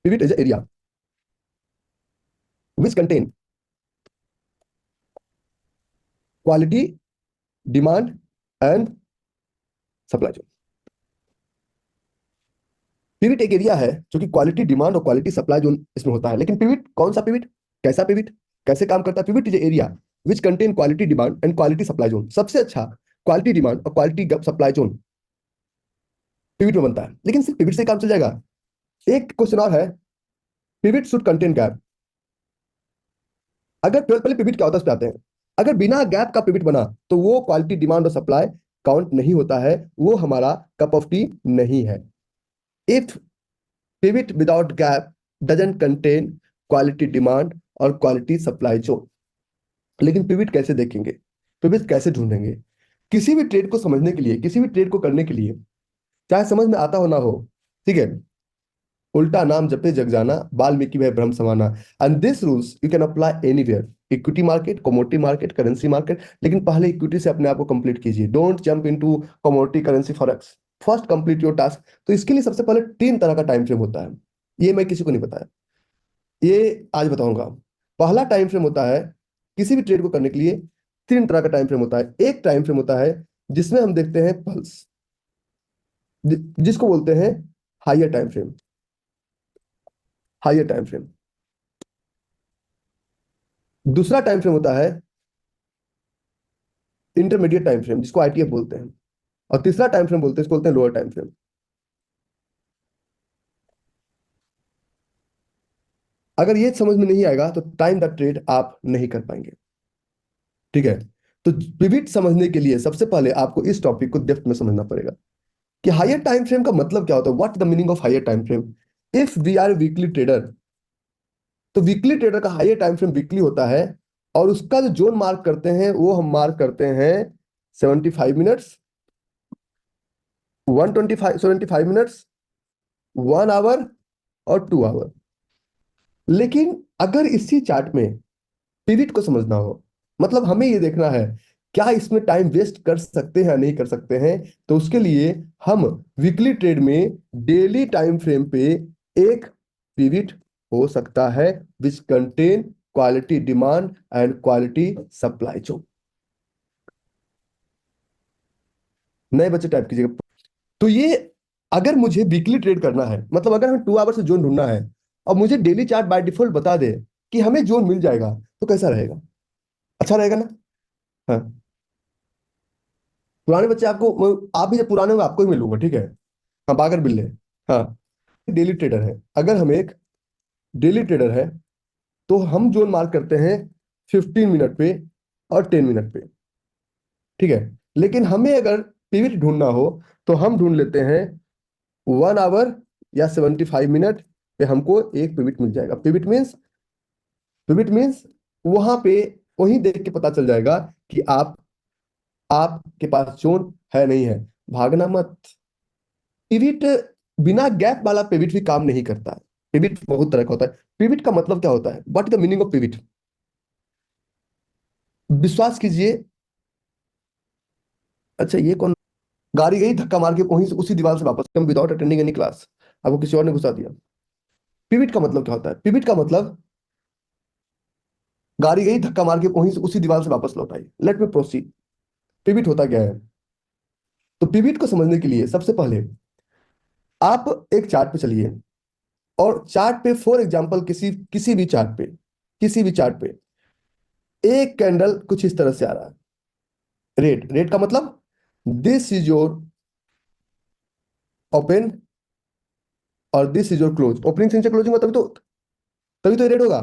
Pivot is an area which contain quality, demand and supply chain. Pivot एक area है जो कि quality, demand और क्वालिटी सप्लाई जोन इसमें होता है। लेकिन पिविट कौन सा पिविट, कैसा पिविट, कैसे काम करता है? Pivot is area which contain quality, demand and quality supply zone. सबसे अच्छा क्वालिटी, डिमांड और क्वालिटी सप्लाई जोन पिविट में बनता है। लेकिन सिर्फ पिविट से काम चल जाएगा? एक क्वेश्चन और है, पिविट शुड कंटेन गैप। अगर 12 पहले पिविट क्या होता है उस पे आते हैं। अगर बिना गैप का पिविट बना तो वो क्वालिटी, डिमांड और सप्लाई काउंट नहीं होता है, वो हमारा कप ऑफ टी नहीं है। If pivot without gap doesn't contain quality, demand और क्वालिटी सप्लाई जोन। लेकिन पिविट कैसे देखेंगे, पिविट कैसे ढूंढेंगे? किसी भी ट्रेड को समझने के लिए, किसी भी ट्रेड को करने के लिए, चाहे समझ में आता हो ना हो, ठीक है, उल्टा नाम जपे जग जाना, वाल्मीकि वह ब्रह्म समाना। And this rules you can apply anywhere, equity market, commodity market, currency market. लेकिन पहले इक्विटी से अपने आप को कंप्लीट कीजिए। Don't jump into commodity, currency, forex. First complete your task. तो इसके लिए सबसे पहले 3 तरह का टाइम फ्रेम होता है। ये मैं किसी को नहीं बताया, ये आज बताऊंगा। पहला टाइम फ्रेम होता है किसी भी ट्रेड को करने के लिए, 3 तरह का टाइम फ्रेम होता है। एक टाइम फ्रेम होता है जिसमें हम देखते हैं पल्स, जिसको बोलते हैं higher time frame, higher time frame. दूसरा टाइम फ्रेम होता है इंटरमीडिएट टाइम फ्रेम, जिसको आईटीएफ बोलते हैं। और तीसरा टाइम फ्रेम बोलते हैं, इसको बोलते हैं लोअर टाइम फ्रेम। अगर ये समझ में नहीं आएगा तो टाइम द ट्रेड आप नहीं कर पाएंगे, ठीक है? तो पिविट समझने के लिए सबसे पहले आपको इस टॉपिक को डेप्थ में समझना पड़ेगा कि हायर टाइम फ्रेम का मतलब क्या होता है। What the meaning of higher time frame? If we are weekly trader, तो वीकली ट्रेडर का हायर टाइम फ्रेम वीकली होता है। और उसका जो जोन मार्क करते हैं वो हम मार्क करते हैं 75 मिनट्स, 125 75 मिनट्स, 1 आवर और 2 आवर। लेकिन अगर इसी चार्ट में पिविट को समझना हो, मतलब हमें ये देखना है क्या इसमें टाइम वेस्ट कर सकते हैं या नहीं कर सकते हैं, तो उसके लिए हम वीकली ट्रेड में डेली टाइम फ्रेम पे एक पिविट हो सकता है which contain quality, demand and quality supply जो। नए बच्चे टाइप कीजिएगा। तो ये अगर मुझे वीकली ट्रेड करना है, मतलब अगर हमें 2 आवर से जोन ढूंढना है और मुझे डेली चार्ट बाय डिफॉल्ट बता दे कि हमें जोन मिल जाएगा, तो कैसा रहेगा? अच्छा रहेगा ना? हाँ, पुराने बच्चे आपको, आप भी जब पुराने हो आपको ही मिलूंगा, ठीक है? हाँ, बागर बिल्ले। हाँ, डेली ट्रेडर है, अगर हम एक डेली ट्रेडर है तो हम जोन मार्क करते हैं 15 मिनट पे और 10 मिनट पे, ठीक है? लेकिन हमें अगर पिविट ढूंढना हो तो हम ढूंढ लेते हैं 1 आवर या 75 मिनट पे, हमको एक पिविट मिल जाएगा। पिविट मीन्स वहां पे वहीं देख के पता चल जाएगा कि आपके पास जोन है नहीं है। भागना मत। पिविट, बिना गैप वाला पिविट भी काम नहीं करता है। पिविट बहुत तरह का होता है। पिविट का मतलब क्या होता है? What is the meaning of pivot? विश्वास कीजिए। अच्छा, ये कौन? गाड़ी गई धक्का मार के वहीं से उसी दीवार से वापस, कम विदाउट अटेंडिंग एनी क्लास। आपको किसी और ने घुसा दिया। पिविट का मतलब क्या होता है? पिविट का मतलब गाड़ी गई धक्का मार के वहीं से उसी दीवार से वापस लौट आई। Let me proceed. पिविट होता क्या है? तो पिविट को समझने के लिए सबसे पहले आप एक चार्ट पे चलिए और चार्ट पे फॉर एग्जांपल किसी किसी भी चार्ट पे, किसी भी चार्ट पे एक कैंडल कुछ इस तरह से आ रहा है। रेड, रेड का मतलब दिस इज योर ओपन और this is your close. Opening से नीचे क्लोजिंग होगा तभी तो रेड होगा।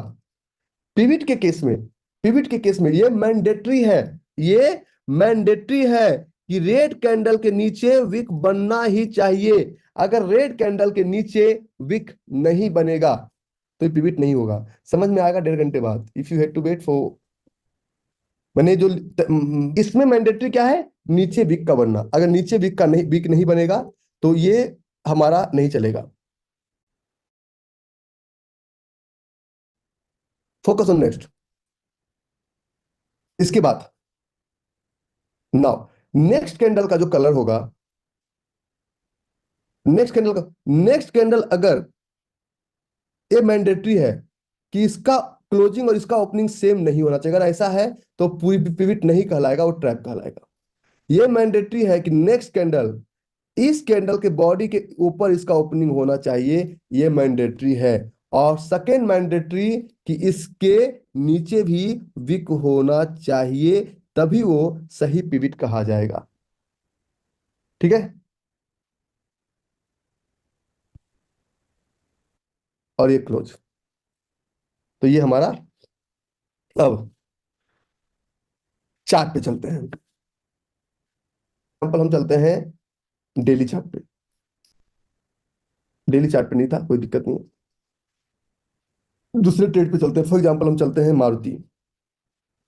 पिविट के केस में, पिविट के केस में ये मैंडेटरी है, ये मैंडेटरी है कि रेड कैंडल के नीचे विक बनना ही चाहिए। अगर रेड कैंडल के नीचे विक नहीं बनेगा तो पिविट नहीं होगा। समझ में आएगा 1.5 घंटे बाद, if you had to wait for. मैंने जो इसमें मैंडेटरी क्या है? नीचे विक का बनना। अगर नीचे विक नहीं बनेगा तो ये हमारा नहीं चलेगा। Focus on next. इसके बाद नाउ नेक्स्ट कैंडल का जो कलर होगा, नेक्स्ट कैंडल अगर ये मैंडेटरी है कि इसका क्लोजिंग और इसका ओपनिंग सेम नहीं होना चाहिए। अगर ऐसा है तो पूरी पिविट नहीं कहलाएगा, वो ट्रैप कहलाएगा। ये मैंडेटरी है कि नेक्स्ट कैंडल, इस कैंडल के बॉडी के ऊपर इसका ओपनिंग होना चाहिए, ये मैंडेटरी है। और सेकेंड मैंडेटरी कि इसके नीचे भी विक होना चाहिए, तभी वो सही पिविट कहा जाएगा। ठीक है, और ये क्लोज। तो ये हमारा, अब चार्ट पे चलते हैं। एग्जाम्पल हम चलते हैं डेली चार्ट पे। डेली चार्ट पे नहीं था, कोई दिक्कत नहीं है। दूसरे ट्रेड पे चलते हैं। फॉर एग्जाम्पल हम चलते हैं मारुति।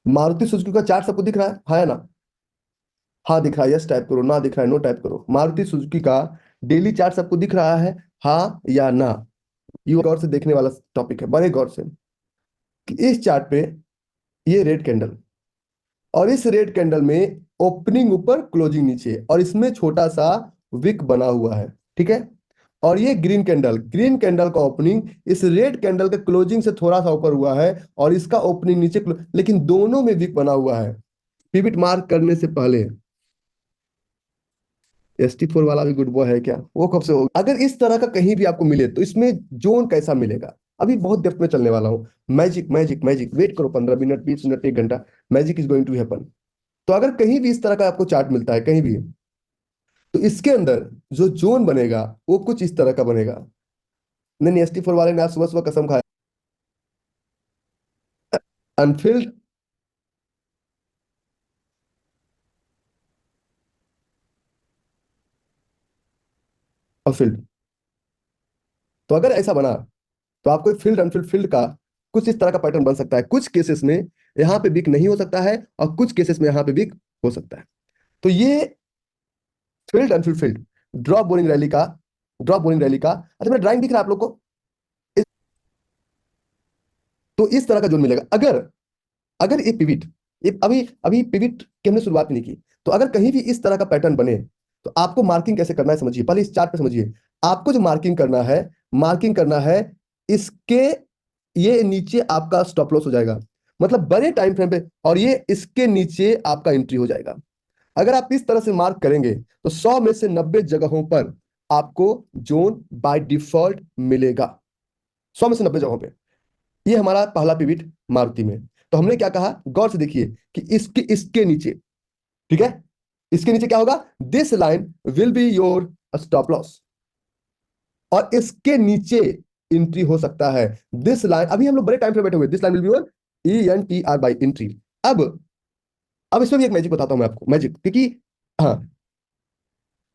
मारुति सुजुकी का चार्ट सबको दिख रहा है, हाँ या ना? हाँ दिख रहा है, यस टाइप करो, ना दिख रहा है नो टाइप करो। मारुति सुजुकी का डेली चार्ट सबको दिख रहा है, हाँ या ना? ये गौर से देखने वाला टॉपिक है, बड़े गौर से। कि इस चार्ट पे ये रेड कैंडल, और इस रेड कैंडल में ओपनिंग ऊपर क्लोजिंग नीचे, और इसमें छोटा सा विक बना हुआ है, ठीक है। और ये ग्रीन कैंडल, ग्रीन कैंडल का ओपनिंग इस रेड कैंडल के क्लोजिंग से थोड़ा सा ऊपर हुआ है, और इसका ओपनिंग नीचे, लेकिन दोनों में विक बना हुआ है। पिविट मार्क करने से पहले ST4 वाला भी गुड बॉय है क्या? वो कब से होगा? अगर इस तरह का कहीं भी आपको मिले तो इसमें जोन कैसा मिलेगा, अभी बहुत डेप्थ में चलने वाला हूं। मैजिक मैजिक मैजिक, वेट करो 15 मिनट, 20 मिनट, 1 घंटा, magic is going to happen. तो अगर कहीं भी इस तरह का आपको चार्ट मिलता है कहीं भी, तो इसके अंदर जो जोन बनेगा वो कुछ इस तरह का बनेगा। नहीं नहीं, ST4 वाले ने आज सुबह सुबह कसम खाया, अनफिल्ड और फिल्ड। तो अगर ऐसा बना तो आपको फील्ड अनफिल्ड फील्ड का कुछ इस तरह का पैटर्न बन सकता है। कुछ केसेस में यहाँ पे वीक नहीं हो सकता है, और कुछ केसेस में यहाँ पे वीक हो सकता है। तो ये field Anfield field, drop boring rally का, ड्रॉप बोरिंग रैली का। अच्छा, मेरा ड्राइंग दिख रहा है आप लोग को? इस, तो इस तरह का जोन मिलेगा। अगर अगर ये पिविट, ये अभी अभी पिविट की हमने शुरुआत नहीं की, तो अगर कहीं भी इस तरह का पैटर्न बने तो आपको मार्किंग कैसे करना है समझिए। पहले इस चार्ट पे समझिए। आपको जो मार्किंग करना है, मार्किंग करना है इसके, ये नीचे आपका स्टॉप लॉस हो जाएगा, मतलब बड़े टाइम फ्रेम पे, और ये इसके नीचे आपका एंट्री हो जाएगा। अगर आप इस तरह से मार्क करेंगे तो 100 में से 90 जगहों पर आपको जोन बाय डिफॉल्ट मिलेगा। 100 में से 90 जगहों पे। ये हमारा पहला पिविट मारुति में। तो हमने क्या कहा, गौर से देखिए कि इसके इसके नीचे, ठीक है, इसके नीचे क्या होगा, this line will be your stop loss, और इसके नीचे एंट्री हो सकता है। दिस लाइन, अभी हम लोग बड़े टाइम पे बैठे हुए, this line will be your ENTR by entry. अब इसमें भी एक मैजिक बताता हूं मैं आपको, मैजिक, क्योंकि हाँ,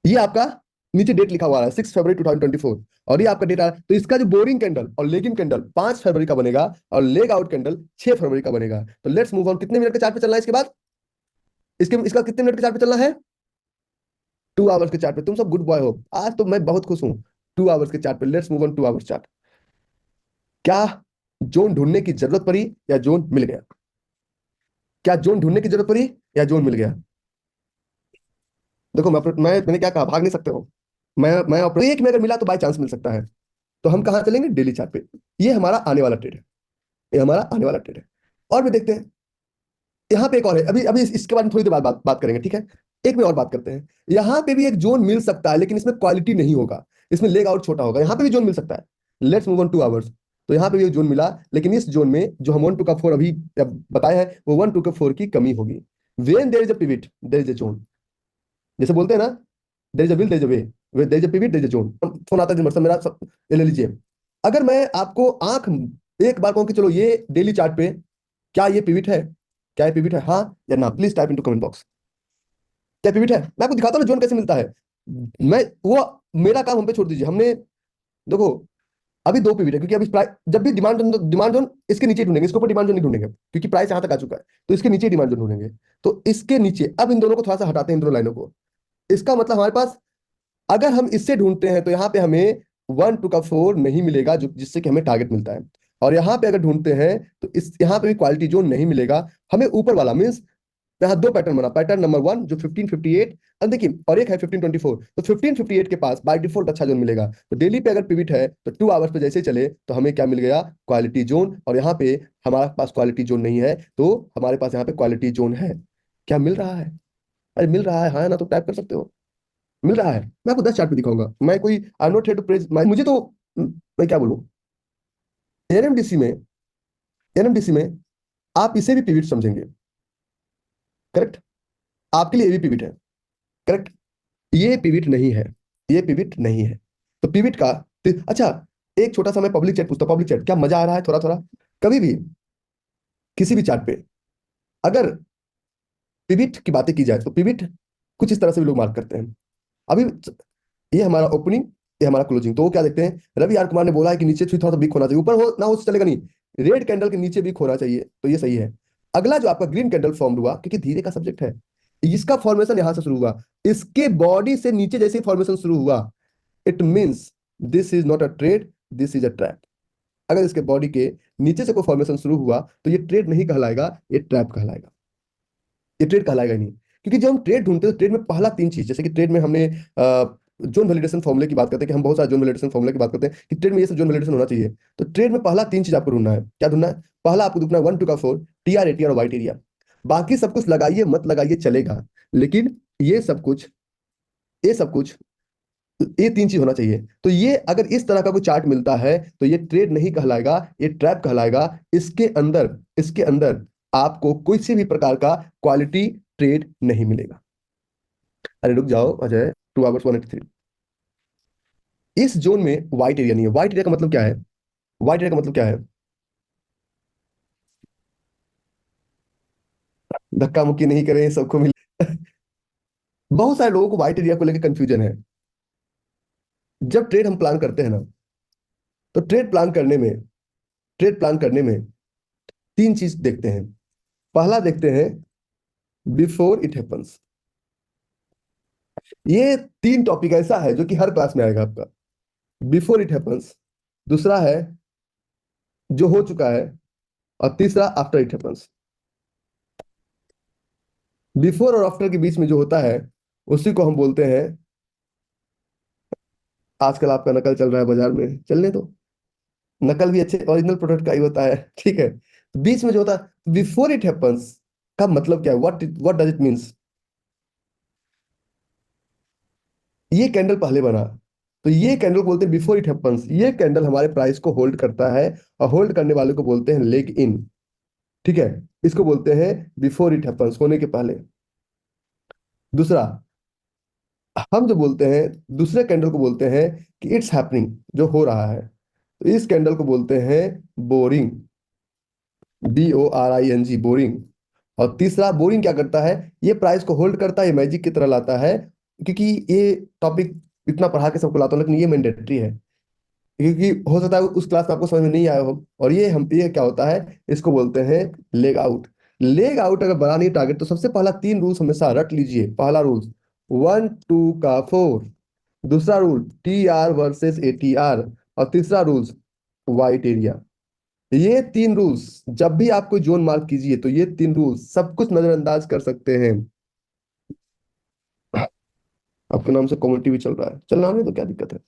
ये आपका नीचे डेट लिखा हुआ है 6 फरवरी 2024, और ये आपका डेट आ रहा है। तो इसका जो बोरिंग कैंडल और लेगिंग कैंडल 5 फरवरी का बनेगा, और लेग आउट कैंडल 6 फरवरी का बनेगा। तो लेट्स मूव ऑन। कितने मिनट के चार्ट पे चलना है इसके बाद? इसका कितने मिनट के चार्ट पे चलना है? 2 आवर्स के चार्ट पे। तुम सब गुड बॉय हो, आज तो मैं बहुत खुश हूं। 2 आवर्स के चार्ट पे, let's move on 2 hours chart. क्या जोन ढूंढने की जरूरत पड़ी या जोन मिल गया? क्या जोन ढूंढने की जरूरत पड़ी या जोन मिल गया? देखो मैंने क्या कहा, भाग नहीं सकते हो। मैं एक में अगर मिला तो बाय चांस मिल सकता है। तो हम कहाँ चलेंगे, डेली चार्ट पे। ये हमारा आने वाला ट्रेड है, ये हमारा आने वाला ट्रेड है। और भी देखते हैं। यहाँ पे एक और है, अभी अभी इसके बारे में थोड़ी देर बाद बात करेंगे, ठीक है। एक में और बात करते हैं। यहाँ पे भी एक जोन मिल सकता है, लेकिन इसमें क्वालिटी नहीं होगा, इसमें लेग आउट छोटा होगा। यहाँ पे भी जोन मिल सकता है। Let's move on 2 hours. तो यहाँ पे भी एक जोन मिला, लेकिन इस जोन में जो हम 1 2 का 4 अभी बताया है, वो 1 2 के 4 की कमी होगी। When there is a pivot there is a zone, जैसे बोलते हैं ना, there is a will there is a way, there is a pivot there is a zone. Phone आता है मेरा, ये ले लीजिए। अगर मैं आपको आंख एक बार कहूं कि चलो ये डेली चार्ट पे, क्या ये पिविट है, क्या ये पिविट है, हाँ या ना? Please type into comment box. क्या पिविट है? मैं आपको दिखाता हूँ ना जोन कैसे मिलता है। मैं वो, मेरा काम हम पे छोड़ दीजिए। हमने देखो, अभी 2 पिविट है, क्योंकि अभी जब भी डिमांड जोन इसके नीचे ढूंढेंगे, इसके ऊपर डिमांड जोन नहीं ढूंढेंगे, क्योंकि प्राइस यहां तक आ चुका है। तो इसके नीचे डिमांड जोन ढूंढेंगे। तो इसके नीचे, अब इन दोनों को थोड़ा सा हटाते हैं, इन दोनों लाइनों को। इसका मतलब हमारे पास, अगर हम इससे ढूंढते हैं तो यहाँ पे हमें 1 2 का 4 नहीं मिलेगा, जो जिससे कि हमें टारगेट मिलता है। और यहाँ पे अगर ढूंढते हैं तो इस यहाँ पे भी क्वालिटी जोन नहीं मिलेगा हमें, ऊपर वाला मीन्स तो यहाँ दो पैटर्न बना, पैटर्न नंबर 1 जो 1558, अब देखिए, और एक है 1524, तो 1558 के पास बाय डिफॉल्ट अच्छा जोन मिलेगा। तो डेली पे अगर पिविट है तो 2 आवर्स पे जैसे चले तो हमें क्या मिल गया, क्वालिटी जोन। और यहाँ पे हमारे पास क्वालिटी जोन नहीं है, तो हमारे पास यहाँ पे क्वालिटी जोन है। क्या मिल रहा है? अरे मिल रहा है, हाँ ना, तो टाइप कर सकते हो। मिल रहा है। मैं आपको 10 चार्ट पे दिखाऊंगा, मैं कोई I am not here to praise, मुझे तो मैं क्या बोलूं। एनएमडीसी में, एनएमडीसी में आप इसे भी पिविट समझेंगे, करेक्ट? आपके लिए ये भी पिविट है, करेक्ट? ये पिविट नहीं है, ये पिविट नहीं है। तो पिविट का अच्छा, एक छोटा सा मैं पब्लिक चैट पूछता हूं, पब्लिक चैट, क्या मजा आ रहा है थोड़ा थोड़ा? कभी भी किसी भी चार्ट पे अगर पिविट की बातें की जाए तो पिविट कुछ इस तरह से भी लोग मार्क करते हैं। अभी ये हमारा ओपनिंग, ये हमारा क्लोजिंग, तो वो क्या देखते हैं, रवि आर कुमार ने बोला है कि नीचे थोड़ा सा वीक होना चाहिए, ऊपर हो ना हो तो चलेगा नहीं, रेड कैंडल के नीचे वीक होना चाहिए, तो ये सही है। अगला जो आपका ग्रीन कैंडल फॉर्म हुआ, क्योंकि धीरे का सब्जेक्ट है, इसका फॉर्मेशन यहां से शुरू हुआ, इसके बॉडी से नीचे जैसे फॉर्मेशन शुरू हुआ, it means this is not a trade, this is a trap. अगर इसके बॉडी के नीचे से कोई फॉर्मेशन शुरू हुआ तो ये ट्रेड नहीं कहलाएगा, ये ट्रैप कहलाएगा, ये ट्रेड कहलाएगा ही नहीं। क्योंकि जब हम ट्रेड ढूंढते हैं तो ट्रेड में पहला 3 चीज, जैसे कि ट्रेड में हमने जोन वैलिडेशन फॉर्मूले की बात करते हैं, कि हम बहुत सारे जोन वैलिडेशन फॉर्मूले की बात करते हैं कि ट्रेड में ये सब जोन वैलिडेशन होना चाहिए। तो ट्रेड में पहला 3 चीज आपको ढूंढना है। क्या ढूंढना है? पहला आपको ढूंढना है 1 2 का 4, टीआर एटीआर और वाइट एरिया। बाकी सब कुछ लगाइए मत लगाइए चलेगा, लेकिन ये सब कुछ, ये सब कुछ, ये 3 चीज होना चाहिए। तो ये अगर इस तरह का कोई चार्ट मिलता है तो ये ट्रेड नहीं कहलाएगा, ये ट्रैप कहलाएगा। इसके अंदर, इसके अंदर आपको किसी भी प्रकार का क्वालिटी ट्रेड नहीं मिलेगा। अरे रुक जाओ अजय, 2 आवर्स 183, इस जोन में व्हाइट एरिया नहीं है। व्हाइट एरिया का मतलब क्या है? व्हाइट एरिया का मतलब क्या है? धक्का मुक्की नहीं करें, सबको मिले। बहुत सारे लोगों को व्हाइट एरिया को लेकर कंफ्यूजन है। जब ट्रेड हम प्लान करते हैं ना, तो ट्रेड प्लान करने में, ट्रेड प्लान करने में 3 चीज देखते हैं। पहला देखते हैं बिफोर इट हैपन्स। ये 3 टॉपिक ऐसा है जो कि हर क्लास में आएगा आपका। बिफोर इट हैपन्स, दूसरा है जो हो चुका है, और तीसरा आफ्टर इट हैपन्स। बिफोर और आफ्टर के बीच में जो होता है उसी को हम बोलते हैं, आजकल आपका नकल चल रहा है बाजार में, चलने दो, नकल भी अच्छे ओरिजिनल प्रोडक्ट का ही होता है, ठीक है। बीच में जो होता है बिफोर इट हैपन्स का मतलब क्या है, व्हाट डज इट मीन्स? ये कैंडल पहले बना, तो ये कैंडल बोलते हैं बिफोर इट हैपन्स। ये कैंडल हमारे प्राइस को होल्ड करता है, और होल्ड करने वाले को बोलते हैं लेग इन, ठीक है। इसको बोलते हैं बिफोर इट हैपन्स, होने के पहले। दूसरा, हम जो बोलते हैं, दूसरे कैंडल को बोलते हैं कि इट्स हैपनिंग, जो हो रहा है, तो इस कैंडल को बोलते हैं बोरिंग, BORING, बोरिंग। और तीसरा, बोरिंग क्या करता है, ये प्राइस को होल्ड करता है, ये मैजिक की तरह लाता है। क्योंकि ये टॉपिक इतना पढ़ा के सबको लाता हूँ, लेकिन ये मैंडेटरी है, क्योंकि हो सकता है उस क्लास में आपको समझ में नहीं आया हो। और ये क्या होता है, इसको बोलते हैं लेग आउट। लेग आउट अगर बना नहीं टारगेट, तो सबसे पहला 3 रूल्स हमेशा रट लीजिए। पहला रूल 1 2 का 4, दूसरा रूल TR वर्सेस ATR, और तीसरा रूल्स वाइट एरिया। ये 3 रूल्स जब भी आप कोई जोन मार्क कीजिए तो ये 3 रूल्स सब कुछ नजरअंदाज कर सकते हैं। आपके नाम से कम्युनिटी भी चल रहा है, चलना नहीं तो क्या दिक्कत है?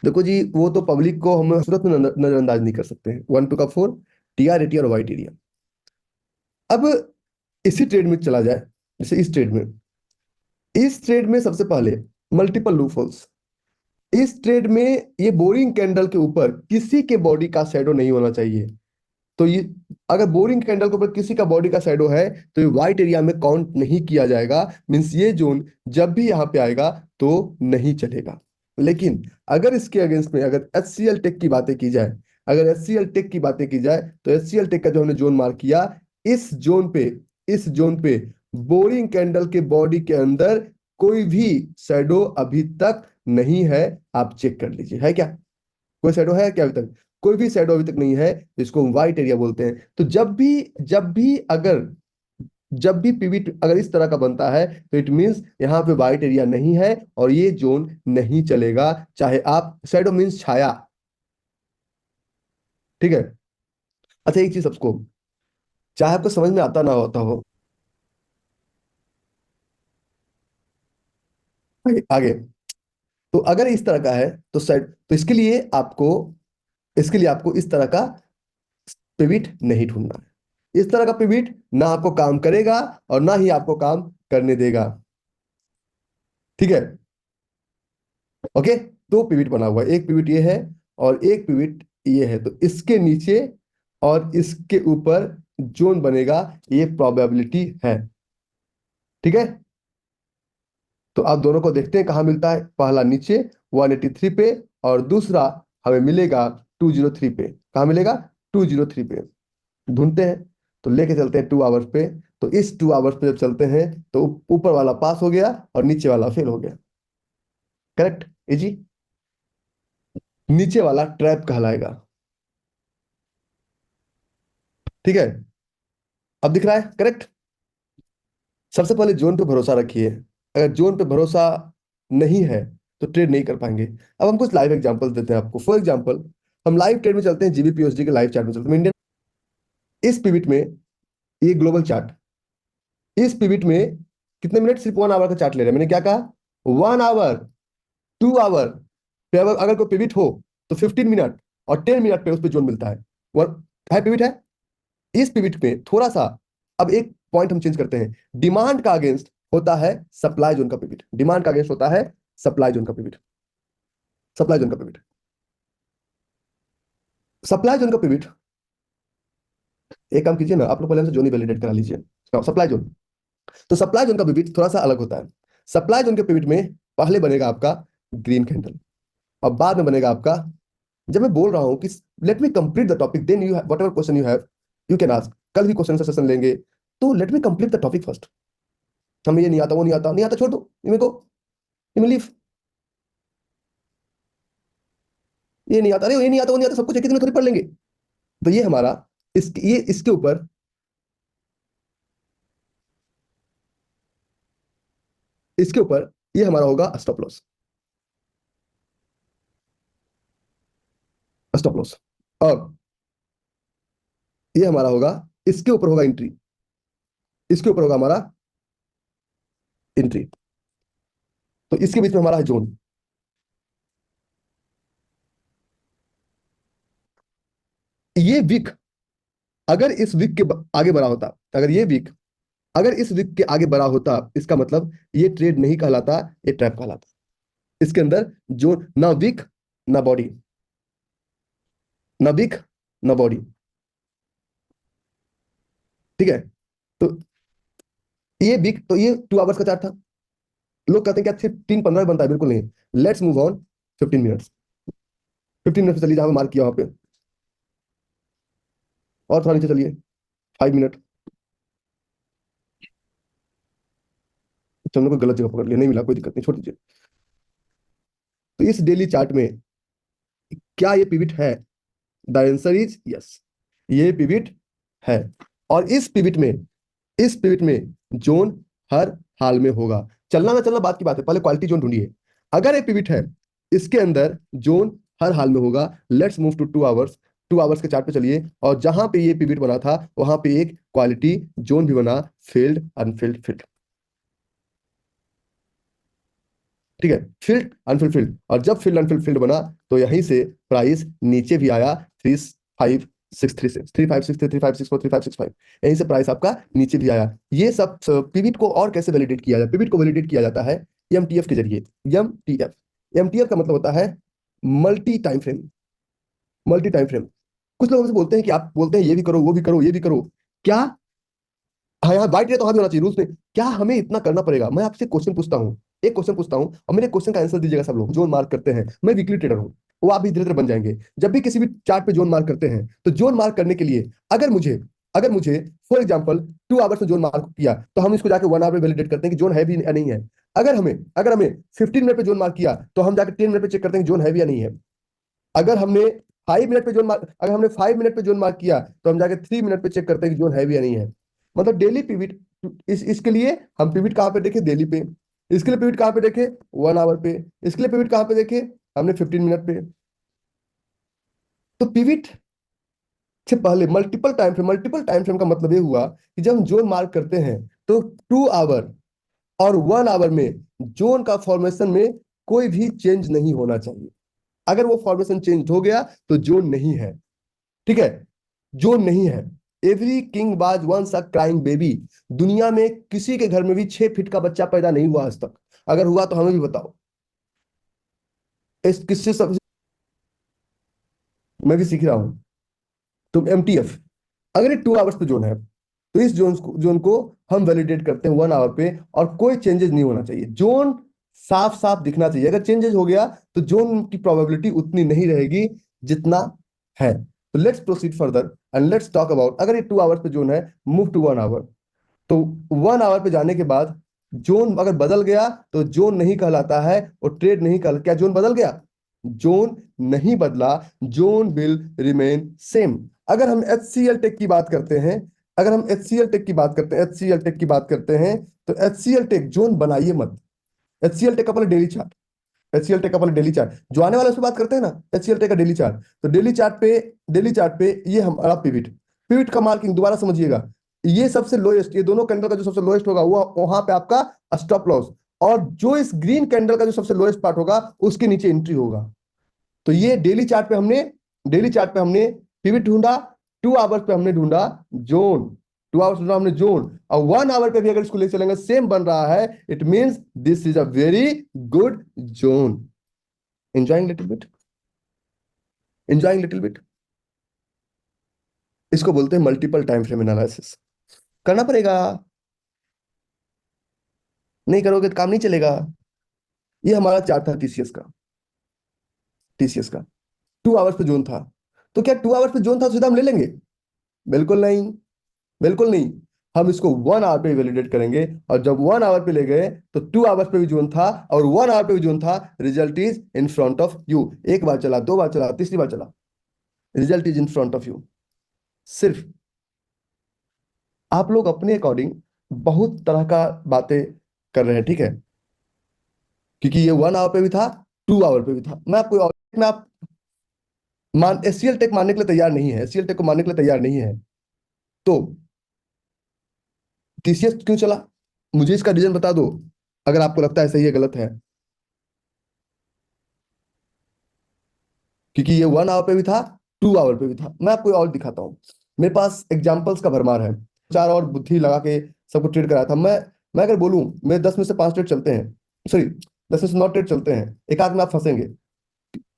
देखो जी, वो तो पब्लिक को हम सूरत में नजरअंदाज नहीं कर सकते हैं। 1 2 का 4, TR ATR और वाइट एरिया। अब इसी ट्रेड में चला जाए, जैसे इस ट्रेड में, इस ट्रेड में सबसे पहले मल्टीपल लूपहोल्स। इस ट्रेड में ये बोरिंग कैंडल के ऊपर किसी के बॉडी का शैडो नहीं होना चाहिए। तो ये, अगर बोरिंग कैंडल के ऊपर किसी का बॉडी का शैडो है तो ये व्हाइट एरिया में काउंट नहीं किया जाएगा। मींस ये जोन जब भी यहां पे आएगा तो नहीं चलेगा। लेकिन अगर इसके अगेंस्ट में अगर HCL टेक की बातें की जाए, अगर HCL टेक की बातें की जाए, तो HCL टेक का जो हमने जोन मार्क किया, इस जोन पे, इस जोन पे बोरिंग कैंडल के बॉडी के अंदर कोई भी शैडो अभी तक नहीं है। आप चेक कर लीजिए, है क्या? कोई शैडो है क्या अभी तक? कोई भी शैडो अभी तक नहीं है, जिसको हम व्हाइट एरिया बोलते हैं। तो जब भी अगर जब भी पिविट अगर इस तरह का बनता है, तो इट मींस यहाँ पे व्हाइट एरिया नहीं है और ये जोन नहीं चलेगा। चाहे आप, शैडो मींस छाया, ठीक है। अच्छा, एक चीज सबको, चाहे आपको समझ में आता ना होता हो, आगे। तो अगर इस तरह का है तो सेट, तो इसके लिए आपको इस तरह का पिविट नहीं ढूंढना है। इस तरह का पिविट ना आपको काम करेगा और ना ही आपको काम करने देगा। ठीक है, ओके। दो पिविट बना हुआ है, एक पिविट ये है और एक पिविट ये है, तो इसके नीचे और इसके ऊपर जोन बनेगा, ये प्रोबेबिलिटी है। ठीक है, तो आप दोनों को देखते हैं कहां मिलता है। पहला नीचे 183 पे और दूसरा हमें मिलेगा 203 पे। कहां मिलेगा? 203 पे। ढूंढते हैं, तो लेके चलते हैं 2 आवर्स पे। तो इस 2 आवर्स पे जब चलते हैं तो ऊपर वाला पास हो गया और नीचे वाला फेल हो गया। Correct easy. नीचे वाला ट्रैप कहलाएगा। ठीक है, अब दिख रहा है? करेक्ट। सबसे पहले जोन पे भरोसा रखिए। अगर जोन पे भरोसा नहीं है तो ट्रेड नहीं कर पाएंगे। अब हम कुछ लाइव एग्जांपल देते हैं आपको। फॉर एग्जांपल, हम लाइव ट्रेड में चलते हैं, जीबीपीएसडी के लाइव चार्ट में चलते हैं, इंडियन। इस पिविट में, ये ग्लोबल चार्ट, इस पिविट में कितने मिनट? सिर्फ 1 आवर का चार्ट ले रहे हैं। मैंने क्या कहा? 1 आवर, 2 आवर पे अगर कोई पिविट हो तो 15 मिनट और 10 मिनट पे उस पर जोन मिलता है। वन है, पिविट है। इस पिविट में थोड़ा सा, अब एक पॉइंट हम चेंज करते हैं। डिमांड का अगेंस्ट होता है सप्लाई जोन का पिविट। डिमांड का अगेंस्ट होता है सप्लाई जोन का पिविट। सप्लाई जोन का पिविट, सप्लाई जोन का पिविट। एक काम कीजिए ना, आप लोग पहले हमसे जोन ही वैलिडेट करा लीजिए। सप्लाई जोन, तो सप्लाई जोन का पिविट थोड़ा सा अलग होता है। सप्लाई जोन के पिविट में पहले बनेगा आपका ग्रीन कैंडल और बाद में बनेगा आपका, जब मैं बोल रहा हूं कि let me complete the topic, then you whatever question you have you can ask. कल भी क्वेश्चन सेशन लेंगे, तो let me complete the topic first. हमें ये नहीं आता, वो नहीं आता, नहीं आता, छोड़ दो ये मेरे को, लीव। ये नहीं आता, अरे ये नहीं आता, वो नहीं आता, सब कुछ एक ही दिन में थोड़ी पढ़ लेंगे। तो ये हमारा, ये इसके ऊपर, इसके ऊपर ये हमारा होगा स्टॉप लॉस। Stop loss. और ये हमारा होगा, इसके ऊपर होगा एंट्री। इसके ऊपर होगा हमारा एंट्री। तो इसके बीच में हमारा है जोन। ये वीक अगर इस वीक के आगे बढ़ा होता, अगर ये वीक अगर इस वीक के आगे बढ़ा होता, इसका मतलब ये ट्रेड नहीं कहलाता, ये ट्रैप कहलाता। इसके अंदर जोन ना वीक ना बॉडी, ना वीक ना बॉडी। ठीक है, तो ये वीक, तो ये 2 आवर्स का चार्ट था। लोग कहते हैं क्या सिर्फ 3-15 बनता है? बिल्कुल नहीं। Let's move on 15 minutes. 15 minute पे चलिए, जहां मार्क किया वहां पे, और थोड़ा नीचे चलिए, 5 मिनट। हमने कोई गलत जगह पकड़ लिया, नहीं मिला, कोई दिक्कत नहीं, छोड़ दीजिए। तो इस डेली चार्ट में क्या ये पिविट है? द आंसर इज यस, ये पिविट है। और इस पिविट में जोन हर हाल में होगा। चलना ना चलना बात की बात है, पहले क्वालिटी जोन ढूंढिए। अगर ये पिविट है, इसके अंदर जोन हर हाल में होगा। Let's move to 2 hours. 2 hours के चार्ट पे चलिए, और जहां पे ये पिविट बना था वहां पे एक क्वालिटी जोन भी बना, फील्ड अनफिल्ड फील्ड। ठीक है, फील्ड अनफिल्ड फील्ड, और जब फील्ड अनफिल्ड फील्ड बना तो यहीं से प्राइस नीचे भी आया। 3566 3563 3564 3565, यहीं से प्राइस आपका नीचे भी आया। ये सब पिविट को और कैसे वैलिडेट किया जाए? पिविट को वैलिडेट किया जाता है एमटीएफ के जरिए। एमटीएफ, एमटीएफ का मतलब होता है multi time frame. Multi time frame. कुछ लोग हमसे बोलते हैं कि आप बोलते हैं ये भी करो, वो भी करो, ये भी करो। क्या? हाँ, यहाँ बाइट तो हाथ होना चाहिए रूल्स में। क्या हमें इतना करना पड़ेगा? मैं आपसे क्वेश्चन पूछता हूँ, एक क्वेश्चन पूछता हूँ, और मेरे क्वेश्चन का आंसर दीजिएगा सब लोग। जोन मार्क करते हैं, मैं वीकली ट्रेडर हूँ, वो आप भी धीरे धीरे बन जाएंगे। जब भी किसी भी चार्ट पे जोन मार्क करते हैं, तो जोन मार्क करने के लिए अगर मुझे फॉर एग्जाम्पल 2 आवर्स में जोन मार्क किया, तो हम इसको जाकर 1 आवर में वैलिडेट करते हैं कि जोन है भी या नहीं है। अगर हमें 15 मिनट पे जोन मार्क किया, तो हम जाकर 10 मिनट पे चेक करते हैं कि जोन है भी या नहीं है। अगर हमने 5 मिनट पे जोन मार्क किया, तो हम जाके 3 मिनट पे चेक करते हैं कि जोन है भी या नहीं है। मतलब डेली पिविट, इसके लिए हम पिविट कहाँ पे देखे? डेली पे। इसके लिए पिविट कहाँ पे देखे? 1 आवर पे। इसके लिए पिविट कहाँ पे देखे? हमने 15 मिनट पे। तो पिविट से पहले मल्टीपल टाइम फ्रेम का मतलब ये हुआ कि जब हम जोन मार्क करते हैं, तो 2 आवर और 1 आवर में जोन का फॉर्मेशन में कोई भी चेंज नहीं होना चाहिए। अगर वो फॉर्मेशन चेंज हो गया तो जोन नहीं है, ठीक है, जोन नहीं है। Every king was once a crying baby. दुनिया में किसी के घर में भी 6 फीट का बच्चा पैदा नहीं हुआ आज तक। अगर हुआ तो हमें भी बताओ। इस किससे सब मैं भी सीख रहा हूं। तुम MTF, अगर ये 2 आवर्स पे जोन है तो इस जोन को हम वैलिडेट करते हैं 1 आवर पे, और कोई चेंजेस नहीं होना चाहिए। जोन साफ साफ दिखना चाहिए। अगर चेंजेस हो गया तो जोन की प्रोबेबिलिटी उतनी नहीं रहेगी जितना है। तो let's proceed further and let's talk about, अगर ये 2 आवर्स पे जोन है, मूव टू 1 आवर। तो 1 आवर पे जाने के बाद जोन अगर बदल गया तो जोन नहीं कहलाता है, और ट्रेड नहीं कहलाता। क्या जोन बदल गया? जोन नहीं बदला, जोन विल रिमेन सेम। अगर हम HCL टेक की बात करते हैं, अगर हम HCL टेक की बात करते हैं, HCL टेक की बात करते हैं, तो HCL टेक जोन बनाइए मत। HCL टेक का पहले डेली चार्ट, HCL टेक का पहले डेली चार्ट, जो आने वाले उस पर बात करते हैं ना, HCL टेक का डेली चार्ट। तो डेली चार्ट पे ये हमारा पिविट, पिविट का मार्किंग दोबारा समझिएगा। ये सबसे लोएस्ट, ये दोनों कैंडल का जो सबसे लोएस्ट होगा वो वहां पे आपका स्टॉप लॉस, और जो इस ग्रीन कैंडल का जो सबसे लोएस्ट पार्ट होगा उसके नीचे एंट्री होगा। तो ये डेली चार्ट पे हमने पिविट ढूंढा, 2 आवर्स पे हमने ढूंढा जोन, 2 आवर्स ढूंढा हमने जोन, और 1 आवर पे भी अगर इसको ले चलेंगे सेम बन रहा है, it means this is a very good zone. Enjoying little bit, enjoying little bit. इसको बोलते हैं मल्टीपल टाइम फ्रेम एनालिसिस। करना पड़ेगा, नहीं करोगे तो काम नहीं चलेगा। ये हमारा चार्ट था TCS का, TCS का 2 आवर्स पे जोन था। तो क्या 2 आवर्स पे जोन था सीधा हम ले लेंगे? बिल्कुल नहीं, बिल्कुल नहीं। हम इसको 1 आवर पे वैलिडेट करेंगे, और जब 1 आवर पे ले गए तो 2 आवर्स पे भी जोन था और 1 आवर पे भी जोन था। Result is in front of you. एक बार चला, 2 बार चला, तीसरी बार चला, result is in front of you. सिर्फ आप लोग अपने अकॉर्डिंग बहुत तरह का बातें कर रहे हैं, ठीक है, क्योंकि ये 1 आवर पे भी था, 2 आवर पे भी था। मैं आपको में आप मान HCL टेक मानने के लिए तैयार नहीं है, HCL टेक को मानने के लिए तैयार नहीं है, तो TCS क्यों चला? मुझे इसका रीजन बता दो, अगर आपको लगता है सही है गलत है। क्योंकि ये 1 आवर पे भी था, 2 आवर पे भी था। मैं आपको और दिखाता हूँ, मेरे पास एग्जाम्पल्स का भरमार है। चार और बुद्धि लगा के सबको ट्रेड कराया था मैं अगर बोलूं मेरे 10 में से 5 ट्रेड चलते हैं, सॉरी 10 में से 9 ट्रेड चलते हैं, एक आध में आप फंसेंगे।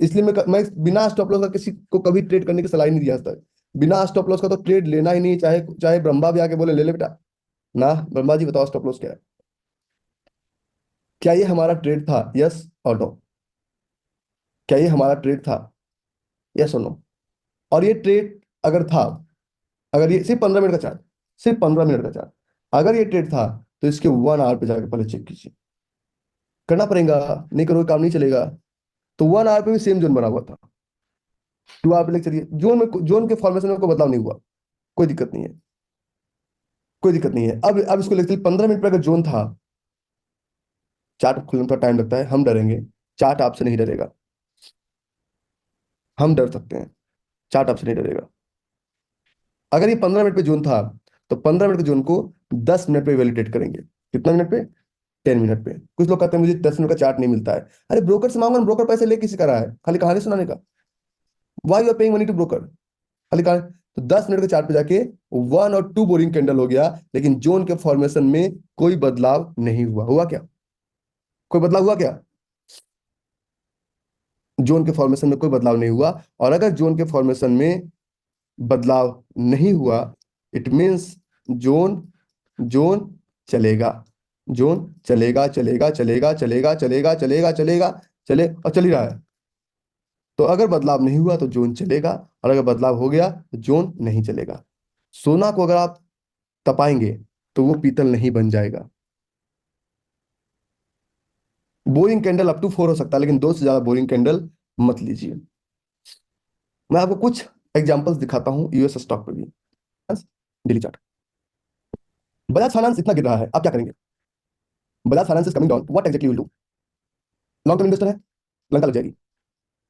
इसलिए मैं बिना स्टॉप लॉस का किसी को कभी ट्रेड करने की सलाह ही नहीं दिया आज तक। बिना स्टॉप लॉस का तो ट्रेड लेना ही नहीं, चाहे चाहे ब्रह्मा भी आके बोले ले ले बेटा। ना ब्रह्मा जी बताओ स्टॉप लॉस क्या है? क्या ये हमारा ट्रेड था? यस और नो? क्या ये हमारा ट्रेड था? यस और नो? और ये ट्रेड अगर था, अगर ये सिर्फ 15 मिनट का चार्ट, सिर्फ 15 मिनट का चार्ट, अगर ये ट्रेड था तो इसके 1 आवर पे जाकर पहले चेक कीजिए। करना पड़ेगा, नहीं करोगे काम नहीं चलेगा। तो 1 आवर पे भी सेम जोन बना हुआ था, 2 आवर पे लेके चलिए, जोन के फॉर्मेशन में कोई बदलाव नहीं हुआ, कोई दिक्कत नहीं है, कोई दिक्कत नहीं है। अब इसको लेके चलिए, 15 मिनट पर अगर जोन था, चार्ट खुलने में थोड़ा टाइम लगता है, हम डरेंगे, चार्ट आपसे नहीं डरेगा। हम डर सकते हैं, चार्ट आपसे नहीं डरेगा। अगर ये 15 मिनट पे जोन था तो 15 मिनट के जोन को 10 मिनट पे वैलिडेट करेंगे। कितना मिनट पे? 10 मिनट पे। कुछ लोग कहते हैं मुझे 10 मिनट का चार्ट नहीं मिलता है। अरे ब्रोकर से मांगो, ब्रोकर पैसे ले किसी का रहा है खाली कहानी सुनाने का? Why you are paying money to broker? खाली कहानी। तो 10 मिनट के चार्ट पे जाके 1 और 2 बोरिंग कैंडल हो गया, लेकिन जोन के फॉर्मेशन में कोई बदलाव नहीं हुआ। हुआ क्या? कोई बदलाव हुआ क्या? जोन के फॉर्मेशन में कोई बदलाव नहीं हुआ। और अगर जोन के फॉर्मेशन में बदलाव नहीं हुआ, इट मीन्स जोन जोन चलेगा, जोन चलेगा चलेगा चलेगा चलेगा चलेगा चलेगा चलेगा, चले और चल ही रहा है। तो अगर बदलाव नहीं हुआ तो जोन चलेगा, और अगर बदलाव हो गया तो जोन नहीं चलेगा। सोना को अगर आप तपाएंगे तो वो पीतल नहीं बन जाएगा। बोरिंग कैंडल अप टू 4 हो सकता है, लेकिन 2 से ज्यादा बोरिंग कैंडल मत लीजिए। मैं आपको कुछ एग्जांपल्स दिखाता हूं यूएस स्टॉक पे भी। डेली चार्ट, बजाज फाइनेंस इतना गिर रहा है, आप क्या करेंगे? Bajaj finance is coming down, what exactly will do? Long term investor है, लंका लग जाएगी।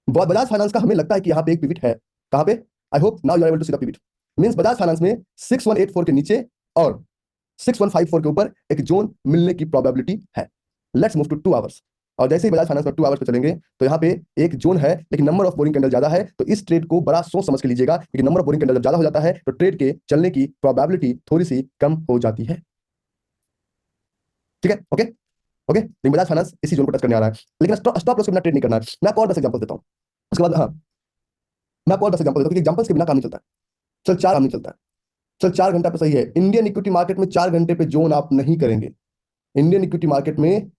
बजाज फाइनेंस का हमें लगता है कि यहाँ पे एक पिविट है। कहाँ पे? I hope now you are able to see the pivot. Means Bajaj Finance में 6184 के नीचे और 6154 के ऊपर एक जोन मिलने की प्रोबेबिलिटी है। Let's move to 2 hours. और जैसे ही बजाज फाइनेंस पर 2 आवर्स पे चलेंगे तो यहाँ पे एक जोन है लेकिन नंबर ऑफ बोरिंग कैंडल ज्यादा है, तो इस ट्रेड को बड़ा सोच समझ के लीजिएगा, क्योंकि नंबर ऑफ बोरिंग कैंडल जब ज्यादा हो जाता है तो ट्रेड के चलने की प्रोबेबिलिटी थोड़ी सी कम हो जाती है। ठीक है, ओके ओके। लेकिन बजाज फाइनेंस इसी जोन को टच करने आ रहा है, लेकिन स्टॉप लॉस के बिना ट्रेड नहीं करना है। मैं आपको और 10 एग्जांपल देता हूँ, उसके बाद हाँ मैं आपको और 10 एग्जांपल देता हूँ, क्योंकि एग्जांपल्स के बिना काम नहीं चलता है। चल 4 काम नहीं चलता है। चल 4 घंटा पे सही है। इंडियन इक्विटी मार्केट में 4 घंटे पे जोन आप नहीं करेंगे। इंडियन इक्विटी मार्केट में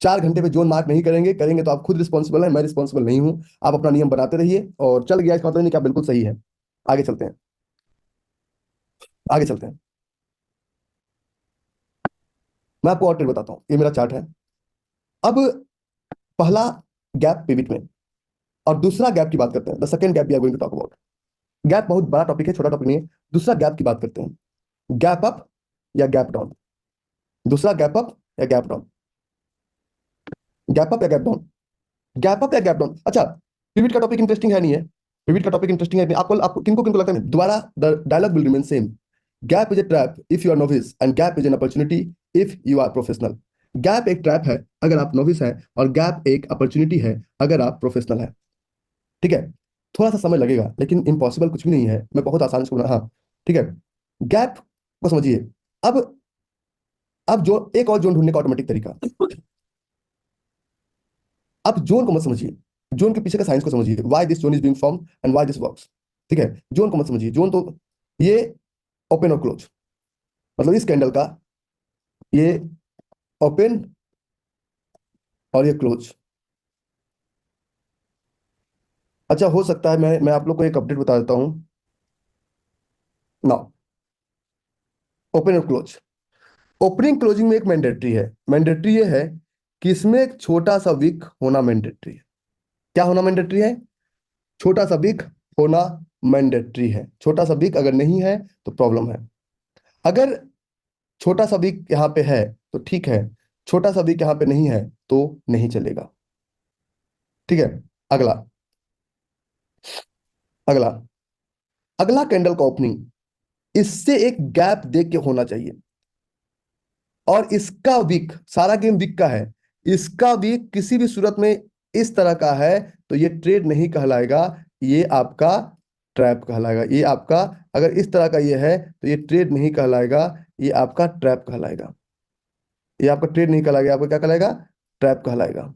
4 घंटे पे जोन मार्क नहीं करेंगे, करेंगे तो आप खुद रिस्पॉन्सिबल है, मैं रिस्पॉन्सिबल नहीं हूं। आप अपना नियम बनाते रहिए, और चल गया इसका मतलब नहीं कि आप बिल्कुल सही है। आगे चलते हैं, आगे चलते हैं। मैं आपको और ट्रेड बताता हूँ, ये मेरा चार्ट है। अब पहला गैप पिविट में, और दूसरा गैप की बात करते हैं। The second gap we are going to talk about. Gap बहुत बड़ा टॉपिक है, छोटा टॉपिक नहीं है। दूसरा गैप की बात करते हैं, गैप अप या गैप डाउन। दूसरा गैप अप या गैप डाउन, गैप अप या गैप डाउन, गैप अप या गैप डाउन। अच्छा, पिविट का टॉपिक इंटरेस्टिंग है नहीं है? पिविट का टॉपिक इंटरेस्टिंग है नहीं? आपको आपको किनको किनको लगता है? दोबारा the dialogue will remain same. Gap is a trap if you are novice, and gap is an opportunity if you are professional. Gap एक ट्रैप है अगर आप नोविस हैं, और गैप एक अपॉर्चुनिटी है अगर आप प्रोफेशनल हैं। ठीक है, थोड़ा सा समय लगेगा लेकिन इम्पॉसिबल कुछ भी नहीं है, मैं बहुत आसान से हाँ। ठीक है, गैप को समझिए। अब जो एक और जोन ढूंढने का ऑटोमेटिक तरीका। आप जोन को मत समझिए, जोन के पीछे का साइंस को समझिए, why this zone is being form and why this works. ठीक है, जोन को मत समझिए। जोन तो ये ओपन और क्लोज, मतलब इस कैंडल का ये ओपन और ये क्लोज। अच्छा, हो सकता है मैं आप लोग को एक अपडेट बता देता हूं। नाउ, ओपन और क्लोज, ओपनिंग क्लोजिंग में एक मैंडेटरी है। मैंडेटरी ये है कि इसमें एक छोटा सा विक होना मैंडेटरी है। क्या होना मैंडेटरी है? छोटा सा विक होना मैंडेटरी है। छोटा सा विक अगर नहीं है तो प्रॉब्लम है। अगर छोटा सा विक यहाँ पे है तो ठीक है, छोटा सा विक यहाँ पे नहीं है तो नहीं चलेगा। ठीक है, अगला, अगला, अगला कैंडल का ओपनिंग इससे एक गैप देख के होना चाहिए, और इसका विक, सारा गेम विक का है, इसका विक किसी भी सूरत में इस तरह का है तो ये ट्रेड नहीं कहलाएगा, ये आपका ट्रैप कहलाएगा। ये आपका, अगर इस तरह का ये है तो ये ट्रेड नहीं कहलाएगा, ये आपका ट्रैप कहलाएगा। ये आपका ट्रेड नहीं कहलाएगा, आपका क्या कहलाएगा? ट्रैप कहलाएगा।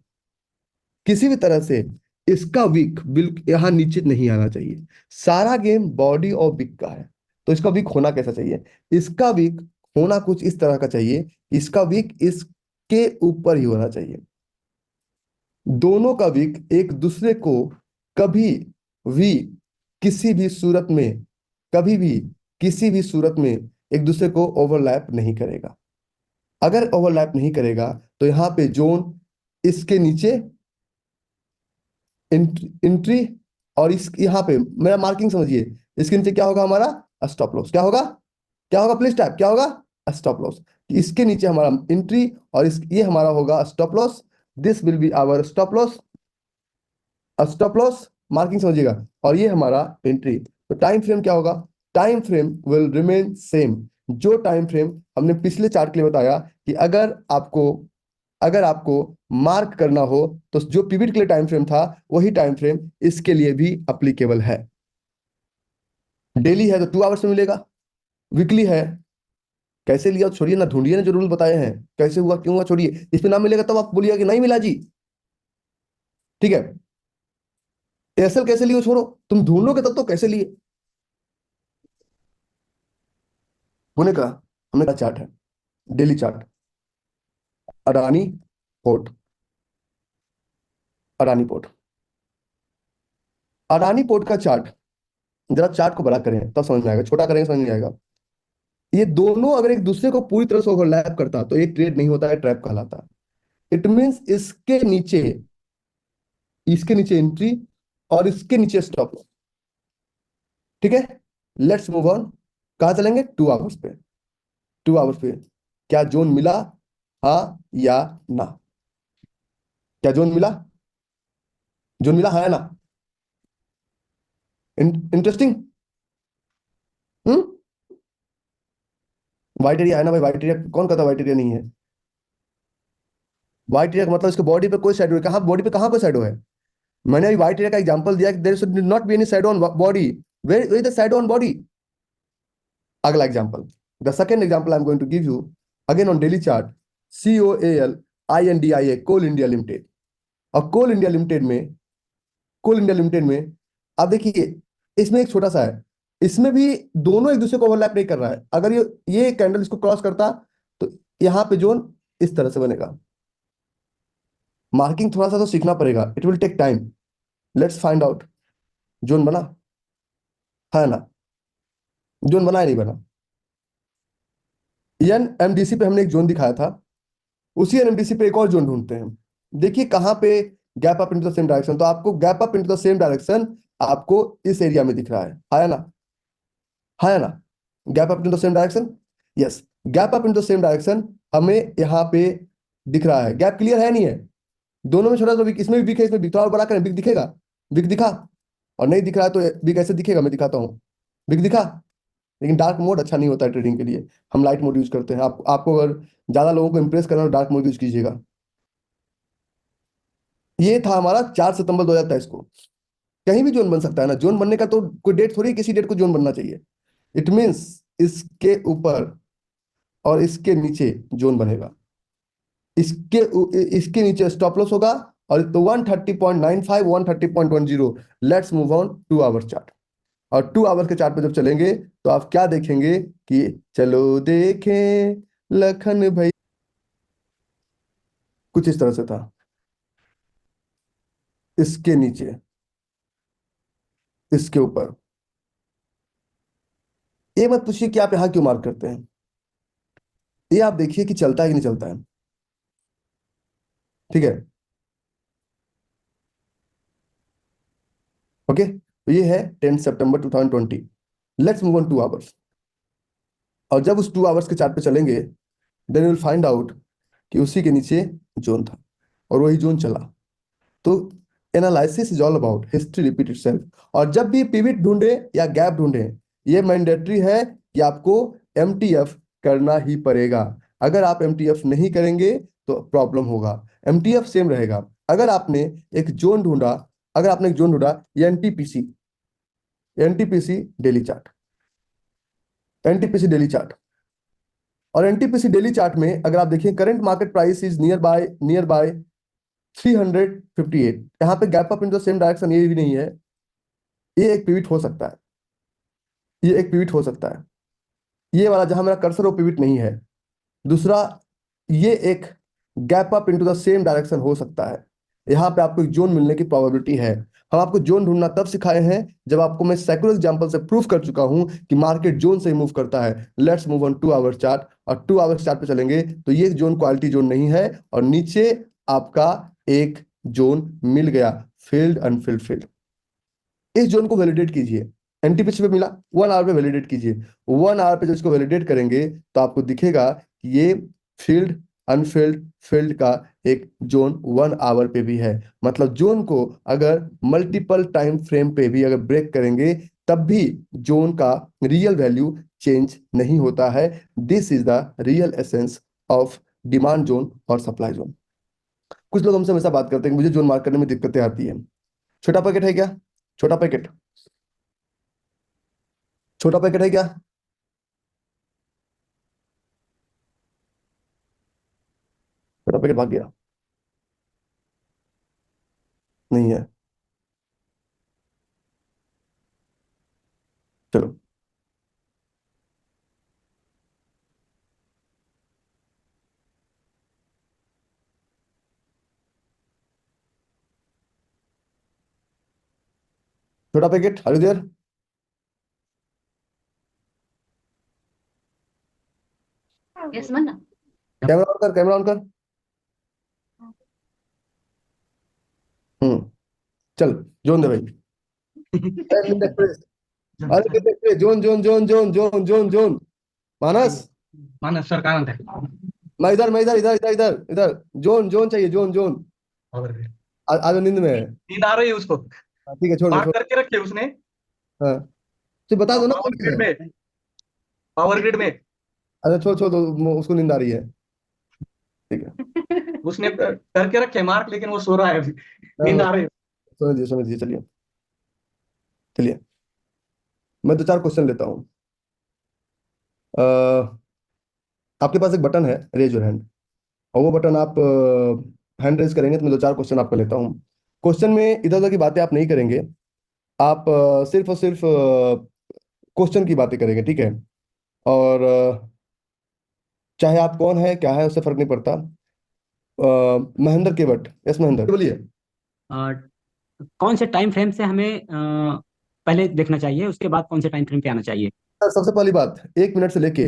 किसी भी तरह से इसका विक बिल्कुल यहाँ नीचे नहीं आना चाहिए। सारा गेम बॉडी और विक का है, तो इसका विक होना कैसा चाहिए? इसका विक होना कुछ इस तरह का चाहिए, इसका विक इसके ऊपर ही होना चाहिए। दोनों का विक एक दूसरे को कभी भी किसी भी सूरत में, कभी भी किसी भी सूरत में एक दूसरे को ओवरलैप नहीं करेगा। अगर ओवरलैप नहीं करेगा तो यहाँ पे जोन इसके नीचे एंट्री, और इस यहाँ पे मेरा मार्किंग समझिए, इसके नीचे क्या होगा? हमारा स्टॉप लॉस। क्या होगा? क्या होगा? प्लीज टैप, क्या होगा? Stop loss. इसके नीचे हमारा एंट्री, और इस ये हमारा होगा stop loss. This will be our stop loss, stop loss, marking समझिएगा, और ये हमारा एंट्री। तो टाइम फ्रेम क्या होगा? Time frame will remain same. जो टाइम फ्रेम हमने पिछले चार्ट के लिए बताया कि अगर आपको मार्क करना हो तो जो पिविट के लिए टाइम फ्रेम था वही टाइम फ्रेम इसके लिए भी अप्लीकेबल है। डेली है तो 2 आवर्स में मिलेगा, वीकली है, कैसे लिया छोड़िए ना, ढूंढिए ना, जो रूल बताए हैं, कैसे हुआ क्यों हुआ छोड़िए, इस पे नाम मिलेगा तब आप बोलिएगा कि नहीं मिला जी। ठीक है, एयरसेल कैसे लियो छोड़ो, तुम ढूंढोगे तब तो कैसे लिए होने का। हमने कहा चार्ट है, daily chart, Adani port, Adani port, Adani port का चार्ट। जरा चार्ट को बड़ा करें तब समझ में आएगा, छोटा करेंगे समझ नहीं आएगा। ये दोनों अगर एक दूसरे को पूरी तरह से ओवरलैप करता तो ये ट्रेड नहीं होता है, ट्रैप कहलाता है। इट मींस इसके नीचे एंट्री और इसके नीचे स्टॉप। ठीक है, लेट्स मूव ऑन। कहा चलेंगे? 2 आवर्स पे। 2 आवर्स पे क्या जोन मिला? हाँ या ना? क्या जोन मिला? जोन मिला, हाँ या ना? इंटरेस्टिंग। हम्म, व्हाइट एरिया है ना भाई, व्हाइट एरिया कौन कहता व्हाइट एरिया नहीं है? व्हाइट एरिया का मतलब इसके बॉडी पे कोई शैडो है, कहाँ बॉडी पे कहाँ कोई शैडो है? मैंने अभी व्हाइट एरिया का एग्जांपल दिया कि there should not be any shadow on body. Where is the shadow on body? अगला example, the second example I am going to give you again on daily chart, COALINDIA, Coal India Limited. और Coal India limited में आप देखिए, इसमें एक छोटा सा है, इसमें भी दोनों एक दूसरे को ओवरलैप नहीं कर रहा है। अगर ये कैंडल इसको क्रॉस करता तो यहां पे जोन इस तरह से बनेगा। मार्किंग थोड़ा सा तो सीखना पड़ेगा, it will take time. Let's find out. Zone बना है ना? जोन बना है नहीं बना? NMDC पे हमने एक जोन दिखाया था, उसी NMDC पे एक और जोन ढूंढते हैं। देखिए कहां पे gap up into the same direction, तो आपको gap up into the same direction आपको इस एरिया में दिख रहा है ना? है ना? Gap up into the same direction, yes. Gap up into the same direction हमें यहाँ पे दिख रहा है। गैप क्लियर है नहीं है? दोनों में छोटा सा विक, इसमें भी विक है, इसमें विक, थोड़ा और बड़ा करें, विक दिखेगा? विक दिखा? और नहीं दिख रहा है तो विक ऐसे दिखेगा, मैं दिखाता हूँ। विक दिखा? लेकिन डार्क मोड अच्छा नहीं होता है ट्रेडिंग के लिए, हम लाइट मोड यूज करते हैं। आपको अगर ज्यादा लोगों को इंप्रेस करना हो डार्क मोड यूज कीजिएगा। ये था हमारा 4 सितंबर 2023 को। कहीं भी जोन बन सकता है ना, जोन बनने का तो कोई डेट थोड़ी किसी डेट को जोन बनना चाहिए। इट मीन्स इसके ऊपर और इसके नीचे जोन बनेगा, इसके नीचे स्टॉप लॉस होगा। और तो 130.95, 130.10। Let's move on 2 hours chart. और 2 आवर्स के चार्ट पे जब चलेंगे तो आप क्या देखेंगे कि चलो देखें लखन भाई, कुछ इस तरह से था। इसके नीचे, इसके ऊपर। ये मत पूछिए कि आप यहां क्यों मार्क करते हैं, ये आप देखिए कि चलता है कि नहीं चलता है। ठीक है, ओके। तो ये है 10 सितंबर 2020। Let's move on 2 hours. और जब उस 2 आवर्स के चार्ट पे चलेंगे देन विल फाइंड आउट कि उसी के नीचे जोन था और वही जोन चला। तो analysis is all about history repeat itself. और जब भी पिवट ढूंढे या गैप ढूंढे, ये मैंडेटरी है कि आपको MTF करना ही पड़ेगा। अगर आप MTF नहीं करेंगे तो प्रॉब्लम होगा। MTF सेम रहेगा। अगर आपने एक जोन ढूंढा, अगर आपने एक जोन ढूंढा, ये NTPC daily chart, NTPC daily chart. और एनटीपीसी डेली चार्ट में अगर आप देखिए current market price is near by 358। यहाँ पे gap up in the same direction ये भी नहीं है, ये एक पिविट हो सकता है, ये एक पिविट हो सकता है। ये वाला जहां मेरा कर्सर वो पिविट नहीं है। दूसरा, ये एक gap up into the same direction हो सकता है। यहाँ पे आपको एक जोन मिलने की प्रोबेबिलिटी है। हम आपको जोन ढूंढना तब सिखाए हैं जब आपको मैं सैकड़ों एग्जांपल से प्रूफ कर चुका हूं कि मार्केट जोन से ही मूव करता है। Let's move on 2 hours chart. और 2 आवर्स चार्ट पे चलेंगे तो ये जोन क्वालिटी जोन नहीं है, और नीचे आपका एक जोन मिल गया, फील्ड अनफिल्ड फील्ड। इस जोन को वैलिडेट कीजिए। एनटीपीसी पे मिला, 1 आवर पे वैलिडेट कीजिए। 1 आवर पे जब इसको वैलिडेट करेंगे तो आपको दिखेगा कि ये फील्ड अनफील्ड फील्ड का एक जोन 1 आवर पे भी है। मतलब जोन को अगर मल्टीपल टाइम फ्रेम पे भी अगर ब्रेक करेंगे तब भी जोन का रियल वैल्यू चेंज नहीं होता है। This is the real essence of demand zone और सप्लाई जोन। कुछ लोग हमसे हमेशा बात करते हैं कि मुझे जोन मार्क करने में दिक्कतें आती है। छोटा पैकेट है क्या? छोटा पैकेट, छोटा पैकेट है क्या? छोटा पैकेट भाग गया, नहीं है। चलो, छोटा packet are you there? Yes man. Camera on कर, कैमरा ऑन कर। चल, जोन दे भाई। अरे निंदा एक्सप्रेस, अरे निंदा express, zone zone zone zone zone zone zone. Manas, Manas sir काय म्हणताय? मैं इधर इधर इधर इधर इधर। जोन जोन चाहिए, जोन जोन। आज नींद में है। नींद आ रही है उसको, हाँ, ठीक है, छोड़ दो पार छोड़। करके रखे उसने हाँ, तो बता दो ना पावर कौन ग्रिड है। में, पावर ग्रिड में। अच्छा छोड़ छोड़ दो, उसको नींद आ रही है। ठीक है, उसने करके रखे मार्क, लेकिन वो सो रहा है अभी, नींद आ रही है। समझ लीजिए, चलिए चलिए, मैं 2-4 क्वेश्चन लेता हूँ। अ, आपके पास एक बटन है, रेज योर हैंड, और वो बटन आप हैंड रेज करेंगे तो मैं 2-4 क्वेश्चन आपको लेता हूँ। क्वेश्चन में इधर उधर की बातें आप नहीं करेंगे, आप सिर्फ और सिर्फ क्वेश्चन की बातें करेंगे, ठीक है? और चाहे आप कौन है क्या है उससे फर्क नहीं पड़ता। महेंद्र केवट, यस महेंद्र बोलिए। अ, कौन से टाइम फ्रेम से हमें पहले देखना चाहिए, उसके बाद कौन से टाइम फ्रेम पे आना चाहिए? सर, सबसे पहली बात, 1 मिनट से लेके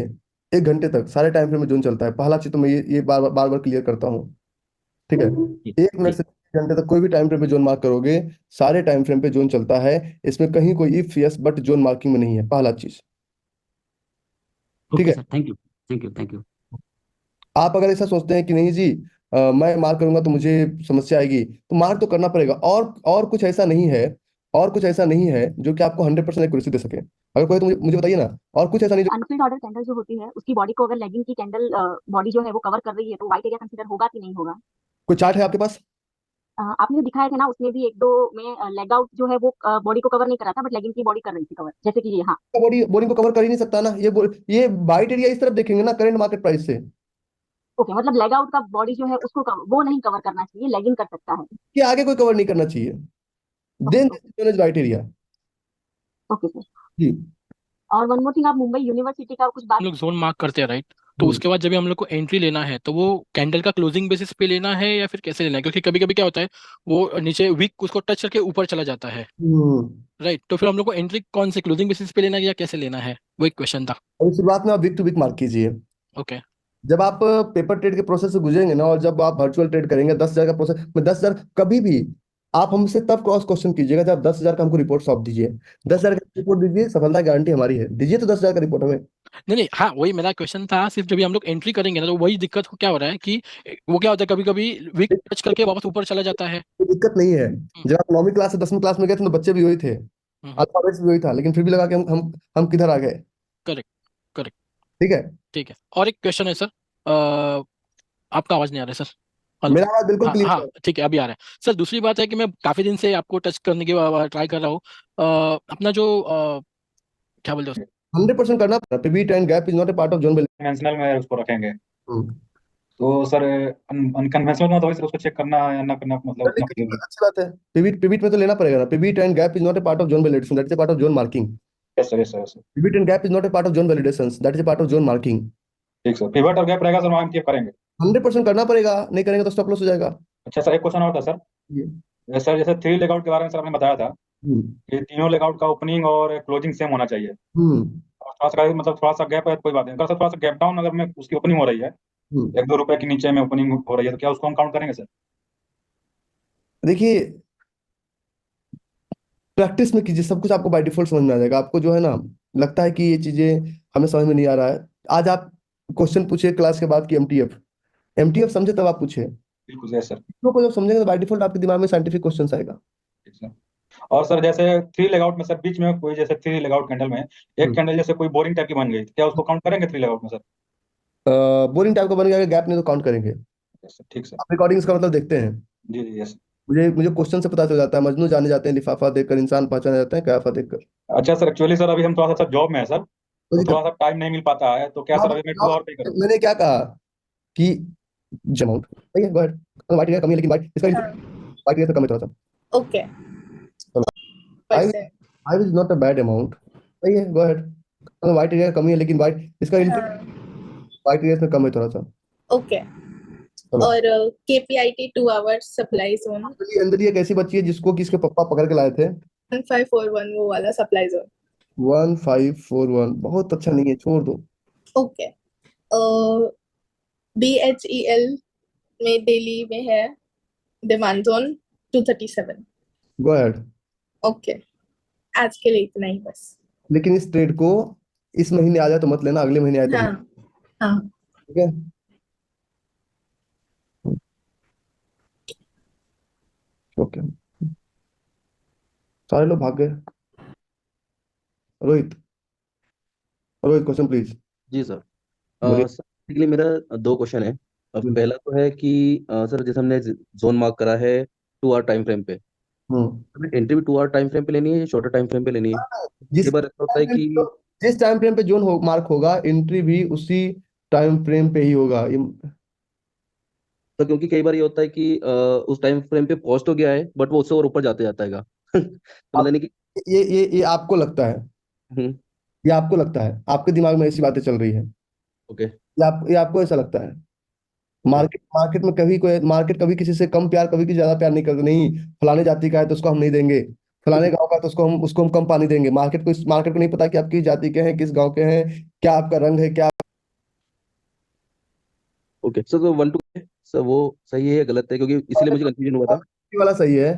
1 घंटे तक सारे टाइम फ्रेम में जोन चलता है। पहला चीज तो मैं ये बार बार क्लियर करता हूँ, ठीक है? जी 1 मिनट जी। से 1 घंटे तक कोई भी टाइम फ्रेम पे जोन मार्क करोगे, सारे टाइम फ्रेम पे जोन चलता है। इसमें कहीं कोई if yes but zone marking में नहीं है, पहला चीज, ठीक ओके है? Sir, thank you thank you thank you. आप अगर ऐसा सोचते हैं कि नहीं जी, मैं मार्क करूंगा तो मुझे समस्या आएगी, तो मार्क तो करना पड़ेगा। और कुछ ऐसा नहीं है, और कुछ ऐसा नहीं है जो कि आपको 100% एक्यूरेसी दे सके। अगर कोई तो मुझे बताइए ना, और कुछ ऐसा नहीं अनफिल्ड ऑर्डर कैंडल जो होती है उसकी बॉडी को अगर लेगिंग की कैंडल बॉडी जो है वो कवर कर रही है तो व्हाइट एरिया कंसीडर होगा कि नहीं होगा? कोई चार्ट है आपके पास? आपने जो दिखाया था ना उसमें भी एक दो में लेग आउट जो है वो बॉडी को कवर नहीं कर रहा था बट लेगिंग की बॉडी कर रही थी कवर, जैसे कि ये। हाँ, बॉडी बोरिंग को कवर कर ही नहीं सकता ना, ये वाइट एरिया इस तरफ देखेंगे ना करंट मार्केट प्राइस से, ओके, मतलब लेग आउट का बॉडी जो है उसको वो नहीं कवर करना चाहिए, लेगिंग कर सकता है। कि आगे कोई कवर नहीं करना चाहिए। Okay then okay white area. Okay sir. जी। और वन मोर थिंग, आप मुंबई यूनिवर्सिटी का कुछ बात। हम लोग जोन मार्क करते हैं, राइट? तो हम्म। उसके बाद जब हम लोग को एंट्री लेना है तो वो कैंडल का क्लोजिंग बेसिस पे लेना है या फिर कैसे लेना है? क्योंकि कभी कभी क्या होता है, वो नीचे वीक उसको टच करके ऊपर चला जाता है, हम्म। राइट? तो फिर हम लोग को एंट्री कौन से क्लोजिंग बेसिस पे लेना है या कैसे लेना है, वो एक क्वेश्चन था। और शुरुआत में आप वीक टू वीक मार्क कीजिए। ओके। जब आप पेपर ट्रेड के प्रोसेस से गुजरेंगे ना, और जब आप वर्चुअल ट्रेड करेंगे 10,000 का प्रोसेस में, 10,000 कभी भी आप हमसे तब क्रॉस क्वेश्चन कीजिएगा जब 10,000 का हमको रिपोर्ट सौंप दीजिए। 10,000 का रिपोर्ट दीजिए, सफलता गारंटी हमारी है। दीजिए तो 10,000 का रिपोर्ट हमें। नहीं नहीं, हाँ वही मेरा क्वेश्चन था। सिर्फ जब हम लोग एंट्री करेंगे ना तो वही दिक्कत क्या हो रहा है कि वो क्या होता है, कभी कभी वीक टच करके वापस ऊपर चला जाता है। कोई दिक्कत नहीं है। जब आप 9वीं क्लास से 10वीं क्लास में गए थे तो बच्चे भी वही थे, अल्फाबेट्स भी वही था, लेकिन फिर भी लगा कि हम किधर आ गए। Correct correct. ठीक है, ठीक है, और एक क्वेश्चन है सर। आपका आवाज नहीं आ रहा है सर। हेलो। मेरा आवाज बिल्कुल हाँ क्लियर हाँ है। ठीक है, अभी आ रहा है सर। दूसरी बात है कि मैं काफी दिन से आपको टच करने की ट्राई कर रहा हूँ। अपना जो क्या बोलते हैं 100% करना। Pivot and gap is not a part of zone building. Conventional में उसको रखेंगे तो सर अनकन्वेंशनल में तो वैसे उसको चेक करना या ना करना मतलब उतना जरूरी। अच्छी बात है, पिविट में तो लेना पड़ेगा ना। Pivot and gap is not a part of zone validation, that is a part of zone marking. Yes sir, yes sir, yes sir. Pivot and gap is not a part of zone validation, that is a part of zone marking. ठीक sir, pivot और gap रहेगा sir, वहाँ हम करेंगे। 100% करना पड़ेगा, नहीं करेंगे तो स्टॉप लॉस हो जाएगा। अच्छा सर, एक क्वेश्चन और था सर। ये। सर जैसे 3 लेगआउट के बारे में सर आपने बताया था हम्म। कि तीनों लेगआउट का ओपनिंग और क्लोजिंग सेम होना चाहिए। हम्म। और थोड़ा सा मतलब थोड़ा सा गैप है तो कोई बात नहीं, अगर सर थोड़ा सा गैप डाउन अगर मैं उसकी ओपनिंग हो रही है हम्म। 1-2 रुपए के नीचे में ओपनिंग हो रही है तो क्या उसको हम काउंट करेंगे सर? देखिए, प्रैक्टिस में कीजिए, सब कुछ आपको बाय डिफॉल्ट समझ में आ जाएगा। आपको जो है ना, लगता है कि ये चीजें हमें समझ में नहीं आ रहा है, आज आप क्वेश्चन पूछिए क्लास के बाद कि एमटीएफ, एमटीएफ समझे तब आप पूछिए। बिल्कुल यस सर। को जब समझेंगे तो बाय डिफॉल्ट आपके दिमाग में साइंटिफिक क्वेश्चन आएगा। ठीक सर। और सर जैसे 3 लेगआउट में सर बीच में कोई जैसे 3 लेगआउट कैंडल में एक कैंडल जैसे कोई बोरिंग टाइप की बन गई तो क्या उसको काउंट करेंगे 3 लेगआउट में सर? बोरिंग टाइप का बन गया, गैप नहीं तो काउंट करेंगे। यस सर, ठीक सर। आप रिकॉर्डिंग्स का मतलब देखते हैं। जी जी यस। मुझे क्वेश्चन से पता चल जाता है, मजनू जाने जाते हैं लिफाफा देखकर, इंसान पहचाने जाते हैं कयाफा देखकर। अच्छा सर, एक्चुअली सर अभी हम थोड़ा सा जॉब में है सर, कोई तो दिक्कत थोड़ा सा टाइम नहीं मिल पाता है, तो क्या सर अभी मैं 2 आवर पे करूँ? मैंने क्या कहा कि अमाउंट सही है, गॉड वाइट का कमी है, लेकिन वाइट इसका वाइट से कम है थोड़ा सा। Okay. Five five is not a bad amount, सही है, गो अहेड। वाइट एरिया का कमी है, लेकिन वाइट इसका वाइट एरिया से कम है थोड़ा सा। ओके। और केपीआईटी 2 आवर्स सप्लाई जोन अंदर ही एक ऐसी बच्ची है जिसको किसके पप्पा पकड़ के लाए थे। 1541 वो वाला सप्लाई जोन। 1541 बहुत अच्छा नहीं है, छोड़ दो। ओके। बीएचईएल में दिल्ली में है demand zone 237। Go ahead. Okay, आज के लिए इतना ही बस। लेकिन इस ट्रेड को इस महीने आ जाए तो मत लेना, अगले महीने आए तो हाँ हाँ। ठीक है। ओके, सारे लोग भाग गए। Rohit, Rohit question please. जी सर। बोलिए। सर बेसिकली मेरा दो क्वेश्चन है। हम्म। पहला तो है कि सर जैसे हमने जोन मार्क करा है 2 आवर टाइम फ्रेम पे, हमें एंट्री भी 2 आवर टाइम फ्रेम पे लेनी है या शॉर्टर टाइम फ्रेम पे लेनी है? जिस कई बार ऐसा होता है कि जिस टाइम फ्रेम पे जोन मार्क होगा, एंट्री भी उसी टाइम फ्रेम पे ही होगा। तो क्योंकि कई बार ये होता है कि उस टाइम फ्रेम पे पॉस्ट हो गया है बट वो उससे और ऊपर जाते जाता है तो आप मतलब नहीं कि ये आपको लगता है, हम्म, ये आपको लगता है, आपके दिमाग में ऐसी बातें चल रही है, ओके। ये आपको ऐसा लगता है। ओके। मार्केट में कभी कोई मार्केट कभी किसी से कम प्यार, कभी किसी ज्यादा प्यार नहीं करते। नहीं, फलाने जाति का है तो उसको हम नहीं देंगे, फलाने गांव का है तो उसको हम कम पानी देंगे। मार्केट को नहीं पता कि आप किस जाति के हैं, किस गांव के हैं, क्या आपका रंग है, क्या ओके सर, तो 1 to सर वो सही है या गलत है, क्योंकि इसीलिए मुझे कंफ्यूजन हुआ था। वाला सही है।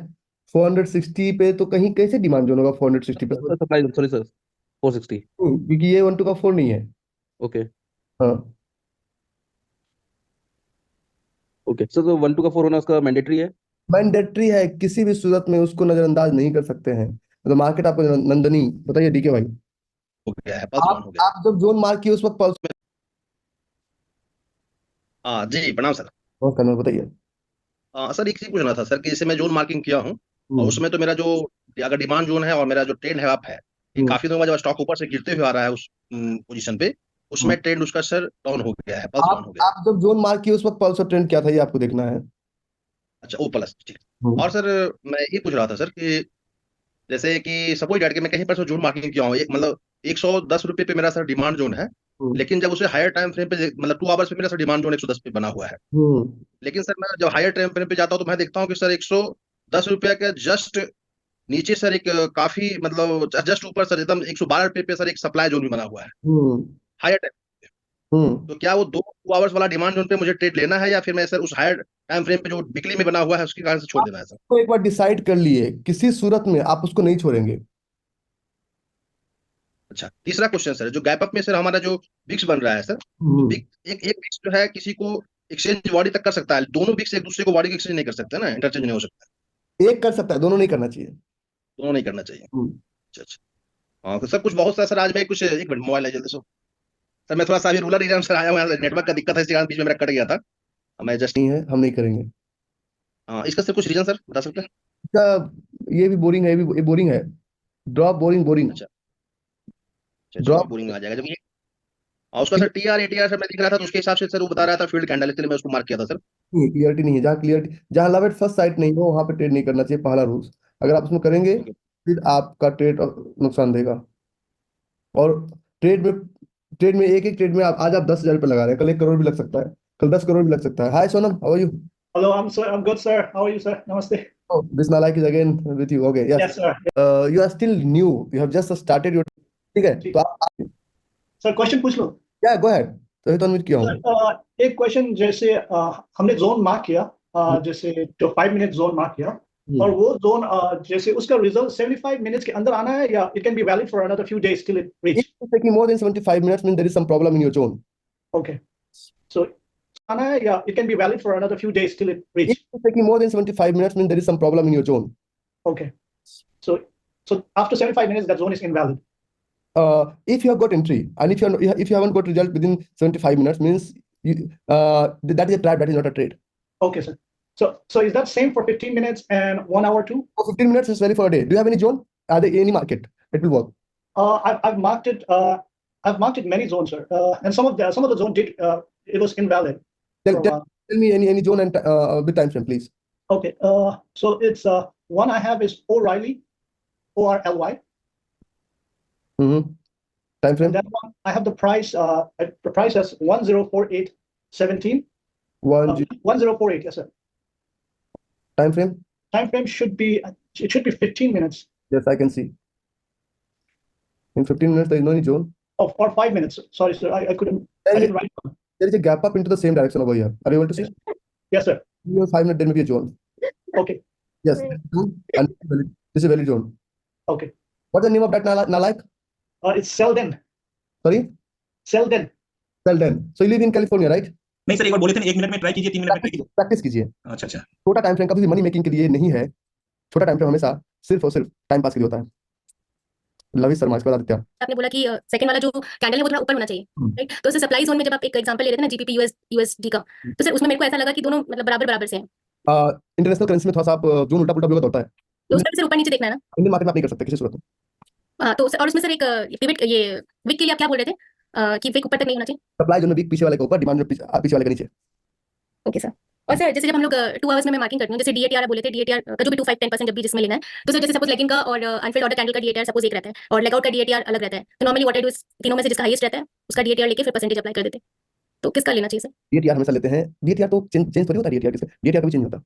460 पे तो कहीं कैसे डिमांड जोन होगा 460 पे? Sir supply, sorry sir, 460। क्योंकि ये 1 2 का 4 नहीं है। ओके। हाँ, ओके सर, तो 1 to 4 होना उसका मैंडेटरी है? मैंडेटरी है, किसी भी सूरत में उसको नजरअंदाज नहीं कर सकते हैं। तो मार्केट आपको नंदनी बताइए, डीके भाई। हो गया है, पल्स ऑन हो गया। आप जब जोन मार्क किए उस वक्त पल्स में हाँ जी, प्रणाम सर। करना बताइए। सर एक चीज पूछना था सर कि जैसे मैं जोन मार्किंग किया हूँ और हम्म। उसमें तो मेरा जो अगर डिमांड जोन है और मेरा जो ट्रेंड है अप है, ये हम्म। काफी दिनों बाद जब स्टॉक ऊपर से गिरते हुए आ रहा है उस पोजीशन पे, उसमें ट्रेंड उसका सर डाउन हो गया है, पल्स डाउन हो गया है। आप जब जोन मार्क किए उस वक्त पल्स और ट्रेंड क्या था, ये आपको देखना है। अच्छा, ओ प्लस, ठीक। हम्म। और सर मैं ये पूछ रहा था सर कि जैसे कि सपोज डेट के मैं कहीं पर से जोन मार्किंग किया हूँ, एक मतलब 110 रुपये पे मेरा सर डिमांड जोन है, हम्म। लेकिन जब उसे हायर टाइम फ्रेम पे मतलब 2 आवर्स पे मेरा सर डिमांड जोन 110 पे बना हुआ है। हम्म। लेकिन सर मैं जब हायर टाइम फ्रेम पे जाता हूँ तो मैं देखता हूँ कि सर 110 रुपया के जस्ट नीचे सर एक काफी मतलब जस्ट ऊपर सर एकदम 112 रुपये पे सर एक सप्लाई जोन भी बना हुआ है हम्म। Higher time. हम्म। तो क्या वो 2 आवर्स वाला डिमांड जोन पे मुझे ट्रेड लेना है या फिर मैं सर उस हायर टाइम फ्रेम पे जो वीकली में बना हुआ है उसके कारण से छोड़ देना है सर? तो एक बार डिसाइड कर लिए, किसी सूरत में आप उसको नहीं छोड़ेंगे। अच्छा, तीसरा क्वेश्चन सर, जो गैप अप में सर हमारा जो विक्स बन रहा है सर, तो हम्म। एक एक विक्स जो है किसी को एक्सचेंज बॉडी तक कर सकता है, दोनों विक्स एक दूसरे को बॉडी को एक्सचेंज नहीं कर सकते ना, इंटरचेंज नहीं हो सकता। एक कर सकता है, दोनों नहीं करना चाहिए। दोनों नहीं करना चाहिए। हम्म। अच्छा अच्छा। हाँ तो सर कुछ बहुत सा सर आज मैं कुछ एक मिनट मोबाइल है जल्दी से सर, मैं थोड़ा सा अभी रूरल एरिया में सर आया हूँ, नेटवर्क का दिक्कत है, इसके कारण बीच में मेरा कट गया था। मैं जस्ट नहीं है, हम नहीं करेंगे इसका सर कुछ रीजन सर बता सकते हैं? इसका। ये भी बोरिंग है, ये भी बोरिंग है। ड्रॉप बोरिंग बोरिंग अच्छा अच्छा, ये भी ड्रॉप। बोरिंग में आ जाएगा जब ये। और उसका सर टीआर एटीआर सर मैं देख रहा था तो उसके हिसाब से सर वो बता रहा था फील्ड कैंडल, इसलिए मैं उसको मार्क किया था सर। क्लियरिटी नहीं है, जहाँ लव एट फर्स्ट साइट नहीं हो वहां पे ट्रेड नहीं करना चाहिए, पहला रूल्स। अगर आप उसमें करेंगे ओके। फिर आपका ट्रेड नुकसान देगा। और ट्रेड में ट्रेड में एक एक ट्रेड में आज आप 10,000 रुपये लगा रहे हैं, कल 1 करोड़ भी लग सकता है, कल 10 करोड़ भी लग सकता है। Hi Sonam, how are you? Hello, I'm good, sir. How are you, sir? Namaste. Oh, this Nalaik is again with you. Okay, yes. Yes, sir. You are still new. You have just started your. ठीक है, ठीक। तो आप sir question पूछ लो। क्या go ahead, तो तो unmute किया हूँ। सर एक क्वेश्चन, जैसे हमने जोन मार्क किया, जैसे जो 5 मिनट जोन मार्क किया, और वो जोन जैसे उसका रिजल्ट 75 मिनट्स के अंदर आना है, या it can be valid for another few days till it reach? If it's taking more than 75 minutes, means there is some problem in your zone. Okay, so आना है, या it can be valid for another few days till it If reach? it's taking more than 75 minutes, means there is some problem in your zone. Okay, so after 75 minutes that zone is invalid. If you have got entry and if you haven't got result within 75 minutes, means that is a trap, that is not a trade. Okay, sir. So is that same for 15 minutes and 1 hour too? For 15 minutes is very for a day. Do you have any zone? Are there any market? It will work. I've marked it. I've marked it many zones, sir. And some of the zone did. It was invalid. Tell me any zone and with time frame, please. Okay. So it's one I have is O'Reilly, ORLY. Time frame. And that one I have the price. The price as 1048.17. 1048. Yes, sir. Time frame. Time frame should be. It should be 15 minutes. Yes, I can see. In 15 minutes, there is no any zone. Oh, or 5 minutes. Sorry, sir. I couldn't. I didn't write it down. There is a gap up into the same direction over here. Are you able to see? Yes, sir. You have 5 minutes, there may be a zone. Okay. Yes. And this is a valid zone. Okay. What's the name of that Nalaik? It's Selden. Sorry? Selden. Selden. So you live in California, right? नहीं sir, एक बार बोले थे 1 minute में try कीजिए, 3 minute में try कीजिए। Practice कीजिए। अच्छा अच्छा। छोटा टाइम फ्रेम कभी भी मनी मेकिंग के लिए नहीं है। छोटा टाइम फ्रेम हमेशा सिर्फ और सिर्फ टाइम पास के लिए होता है। लवी शर्मा, इसके बाद आदित्य। आपने बोला कि सेकंड वाला जो कैंडल है वो थोड़ा ऊपर होना चाहिए, राइट? तो सर सप्लाई जोन में जब आप एक एग्जांपल ले रहे थे ना जीबीपी यूएसडी का, तो सर उसमें मेरे को ऐसा लगा कि दोनों मतलब बराबर बराबर से हैं। इंटरनेशनल करेंसी में थोड़ा सा आप जोन उल्टा पुल्टा भी होता है, तो उसमें सिर्फ ऊपर नीचे देखना है ना? इंडियन मार्केट में आप नहीं कर सकते किसी सूरत में। तो और उसमें सर एक पिवट ये विक के लिए आप क्या बोल रहे थे कि विक ऊपर तक नहीं होना चाहिए? सप्लाई जोन में वीक पीछे वाले का ऊपर, डिमांड पीछे वाले का नीचे। Okay sir. और सर जैसे जब हम लोग 2 आवर्स में मैं मार्किंग करती हूँ, जैसे डीएटीआर बोले थे, डीएटीआर का जो भी 2-5-10% जब भी जिसमें लेना है, तो सर जैसे सपोज लेगिंग का और अनफिल्ड ऑर्डर कैंडल का डीएटीआर सपोज एक रहता है और लेगआउट का डीएटीआर अलग रहता है, तो नॉर्मली व्हाट आई डू इस तीनों में से जिसका हाईएस्ट रहता है उसका डीएटीआर लेके फिर परसेंटेज अप्लाई कर देते हैं। तो किसका लेना चाहिए सर? डीएटीआर हमेशा लेते हैं, डीएटीआर तो चेंज तो नहीं होता, डीएटीआर किसका, डीएटीआर कभी चेंज नहीं होता।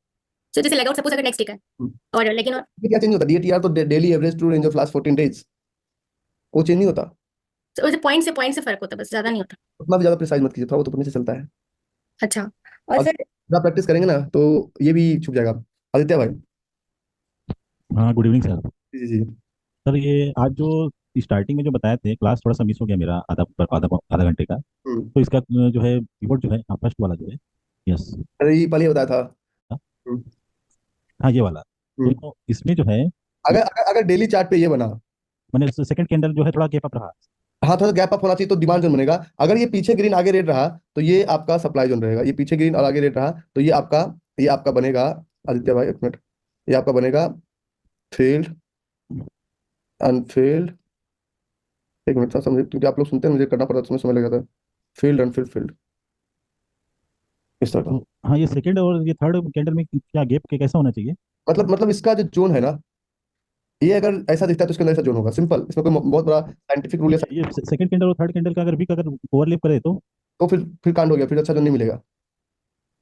सो जैसे लेगआउट सपोज अगर नेक्स्ट वीक है और लेकिन डीएटीआर चेंज नहीं होता, डीएटीआर तो daily average true range of last 14 days, वो चेंज नहीं होता। पॉइंट से फर्क होता है, बस ज्यादा नहीं होता। उतना भी ज्यादा प्रिसाइज मत कीजिए, थोड़ा वो तो अपने से चलता है। अच्छा। और सर जब प्रैक्टिस करेंगे ना तो ये भी छुप जाएगा। आदित्य भाई। हाँ, गुड इवनिंग सर। जी जी सर ये आज जो स्टार्टिंग में जो बताए थे, क्लास थोड़ा सा मिस हो गया मेरा, आधा घंटे का। तो इसका जो है कीबोर्ड जो है फर्स्ट वाला जो है, यस, अरे ये पहले बताया था। हाँ ये वाला, तो इसमें जो है अगर अगर डेली चार्ट पे ये बना, मैंने सेकंड कैंडल जो है थोड़ा गैप अप रहा, हाँ थोड़ा गैप अप होना चाहिए तो डिमांड जोन बनेगा। अगर ये पीछे ग्रीन आगे रेड रहा तो ये आपका सप्लाई जोन रहेगा, ये पीछे ग्रीन और आगे रेड रहा तो ये आपका बनेगा। आदित्य भाई एक मिनट, ये आपका बनेगा फील्ड अनफील्ड। एक मिनट समझे, क्योंकि आप लोग सुनते हैं मुझे करना पड़ता है, उसमें समय लग जाता है। फील्ड अनफील्ड फील्ड इस तरह का। हाँ ये सेकंड और ये थर्ड कैंडल में क्या गैप के कैसा होना चाहिए? मतलब इसका जो जोन है ना, ये अगर ऐसा दिखता है तो इसके अंदर ऐसा जोन होगा, सिंपल। इसमें कोई बहुत बड़ा साइंटिफिक रूल है। ये सेकंड कैंडल और थर्ड कैंडल का अगर ओवरलैप करे तो फिर कांड हो गया, फिर अच्छा जोन नहीं मिलेगा।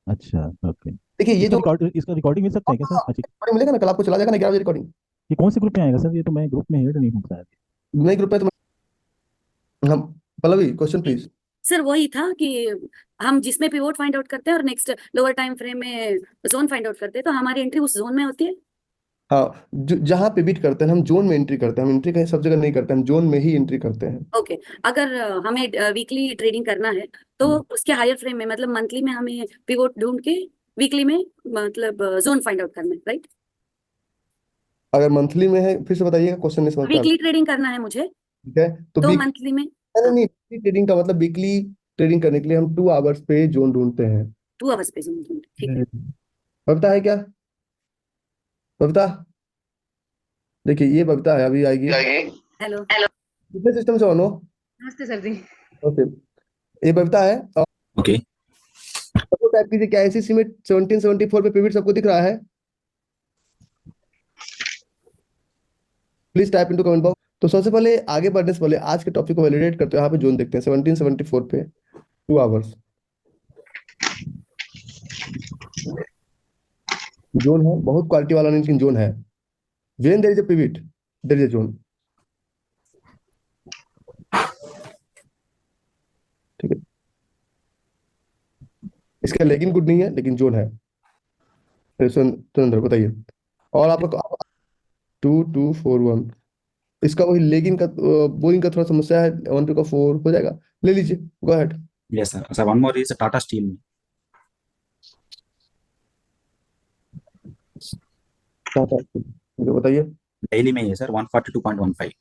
अच्छा, ओके। देखिए ये जो इसका रिकॉर्डिंग मिल सकता है क्या सर? अच्छा, रिकॉर्डिंग मिलेगा ना, कल आपको चला जाएगा ना 11 बजे रिकॉर्डिंग। ये कौन से ग्रुप में आएगा सर? ये तो मैं ग्रुप में ऐड नहीं हूँ शायद। नए ग्रुप में तो हम पल्लवी क्वेश्चन प्लीज। सर वही था कि हम जिसमें पिवोट फाइंड आउट करते हैं और नेक्स्ट लोअर टाइम फ्रेम में जोन फाइंड आउट करते हैं, तो हमारी एंट्री उस जोन में होती है। हाँ, जहाँ पे बीट करते हैं हम जोन में एंट्री करते हैं, हम एंट्री कहीं सब जगह नहीं करते, हम जोन में ही एंट्री करते हैं। ओके। अगर हमें वीकली ट्रेडिंग करना है तो उसके हायर फ्रेम में मतलब मंथली में हमें पिवोट ढूंढ के वीकली में मतलब जोन फाइंड आउट करना है, राइट? अगर मंथली में है, फिर से बताइएगा, क्वेश्चन नहीं समझ पा वीकली ट्रेडिंग करना है मुझे, ठीक है तो मंथली में नहीं, ट्रेडिंग का मतलब वीकली ट्रेडिंग करने के लिए हम 2 आवर्स पे जोन ढूंढते हैं। 2 आवर्स पे जोन, ठीक है। बबीता है क्या? बबीता देखिए, ये बबीता है, अभी आएगी। हेलो कितने सिस्टम से हो? नमस्ते सर जी। ओके, ये बबीता है। ओके। सबको टाइप कीजिए, क्या आईसीसी में 1774 पे पिवट सबको दिख रहा है? Please type into comment box. तो सबसे पहले आगे बढ़ने से पहले आज के टॉपिक को वैलिडेट करते हैं। यहाँ पे जोन देखते हैं 1774 पे 2 आवर्स जोन है, बहुत क्वालिटी वाला नहीं, लेकिन जोन है। When there is a pivot there is a zone, ठीक है। इसका लेगिंग गुड नहीं है, लेकिन जोन है। सुरेंद्र बताइए। और आपका 2241, इसका वही लेगिंग का बोरिंग का थोड़ा समस्या है, 1 का 4 हो जाएगा, ले लीजिए, go ahead. Yes, sir. So one more is Tata Steel. मुझे बताइए। डेली में है सर 142.15.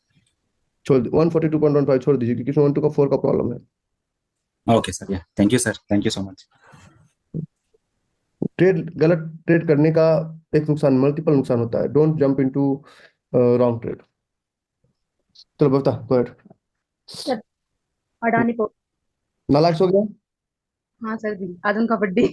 छोड़ 142.15 छोड़ दीजिए, क्योंकि इसमें 1 का 4 का प्रॉब्लम है। ओके सर, या thank you sir, thank you so much. गलत ट्रेड करने का एक नुकसान, मल्टीपल नुकसान होता है। Don't jump into wrong trade. चलो बता, गो अहेड। अडानी को नालायक हो गया। हाँ सर जी, आज उनका बर्थडे।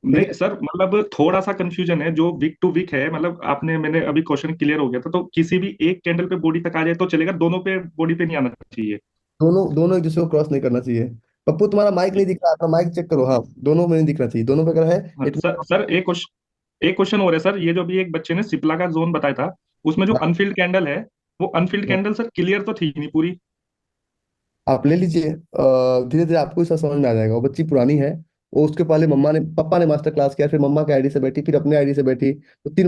नहीं सर, मतलब थोड़ा सा कंफ्यूजन है जो वीक टू वीक है। मतलब मैंने अभी क्वेश्चन क्लियर हो गया था, तो किसी भी एक कैंडल पे बॉडी तक आ जाए तो चलेगा, दोनों पे बॉडी पे नहीं आना चाहिए। दोनों एक दूसरे को क्रॉस नहीं करना चाहिए। पप्पू तुम्हारा माइक नहीं दिख रहा, अपना माइक चेक करो। हाँ, दोनों में नहीं दिखना चाहिए, दोनों पे अगर है। सर एक क्वेश्चन हो रहा है सर। ये जो भी एक बच्चे ने सिप्ला का जोन बताया था, उसमें जो अनफिल्ड कैंडल है, वो अनफिल्ड कैंडल सर क्लियर तो थी नहीं पूरी। आप ले लीजिए, धीरे धीरे आपको इसका समझ में आ जाएगा। वो बच्ची पुरानी है, वो उसके पहले पापा ने मास्टर क्लास किया, फिर मम्मा के आईडी से बैठी, फिर अपने आईडी से बैठी, तो 3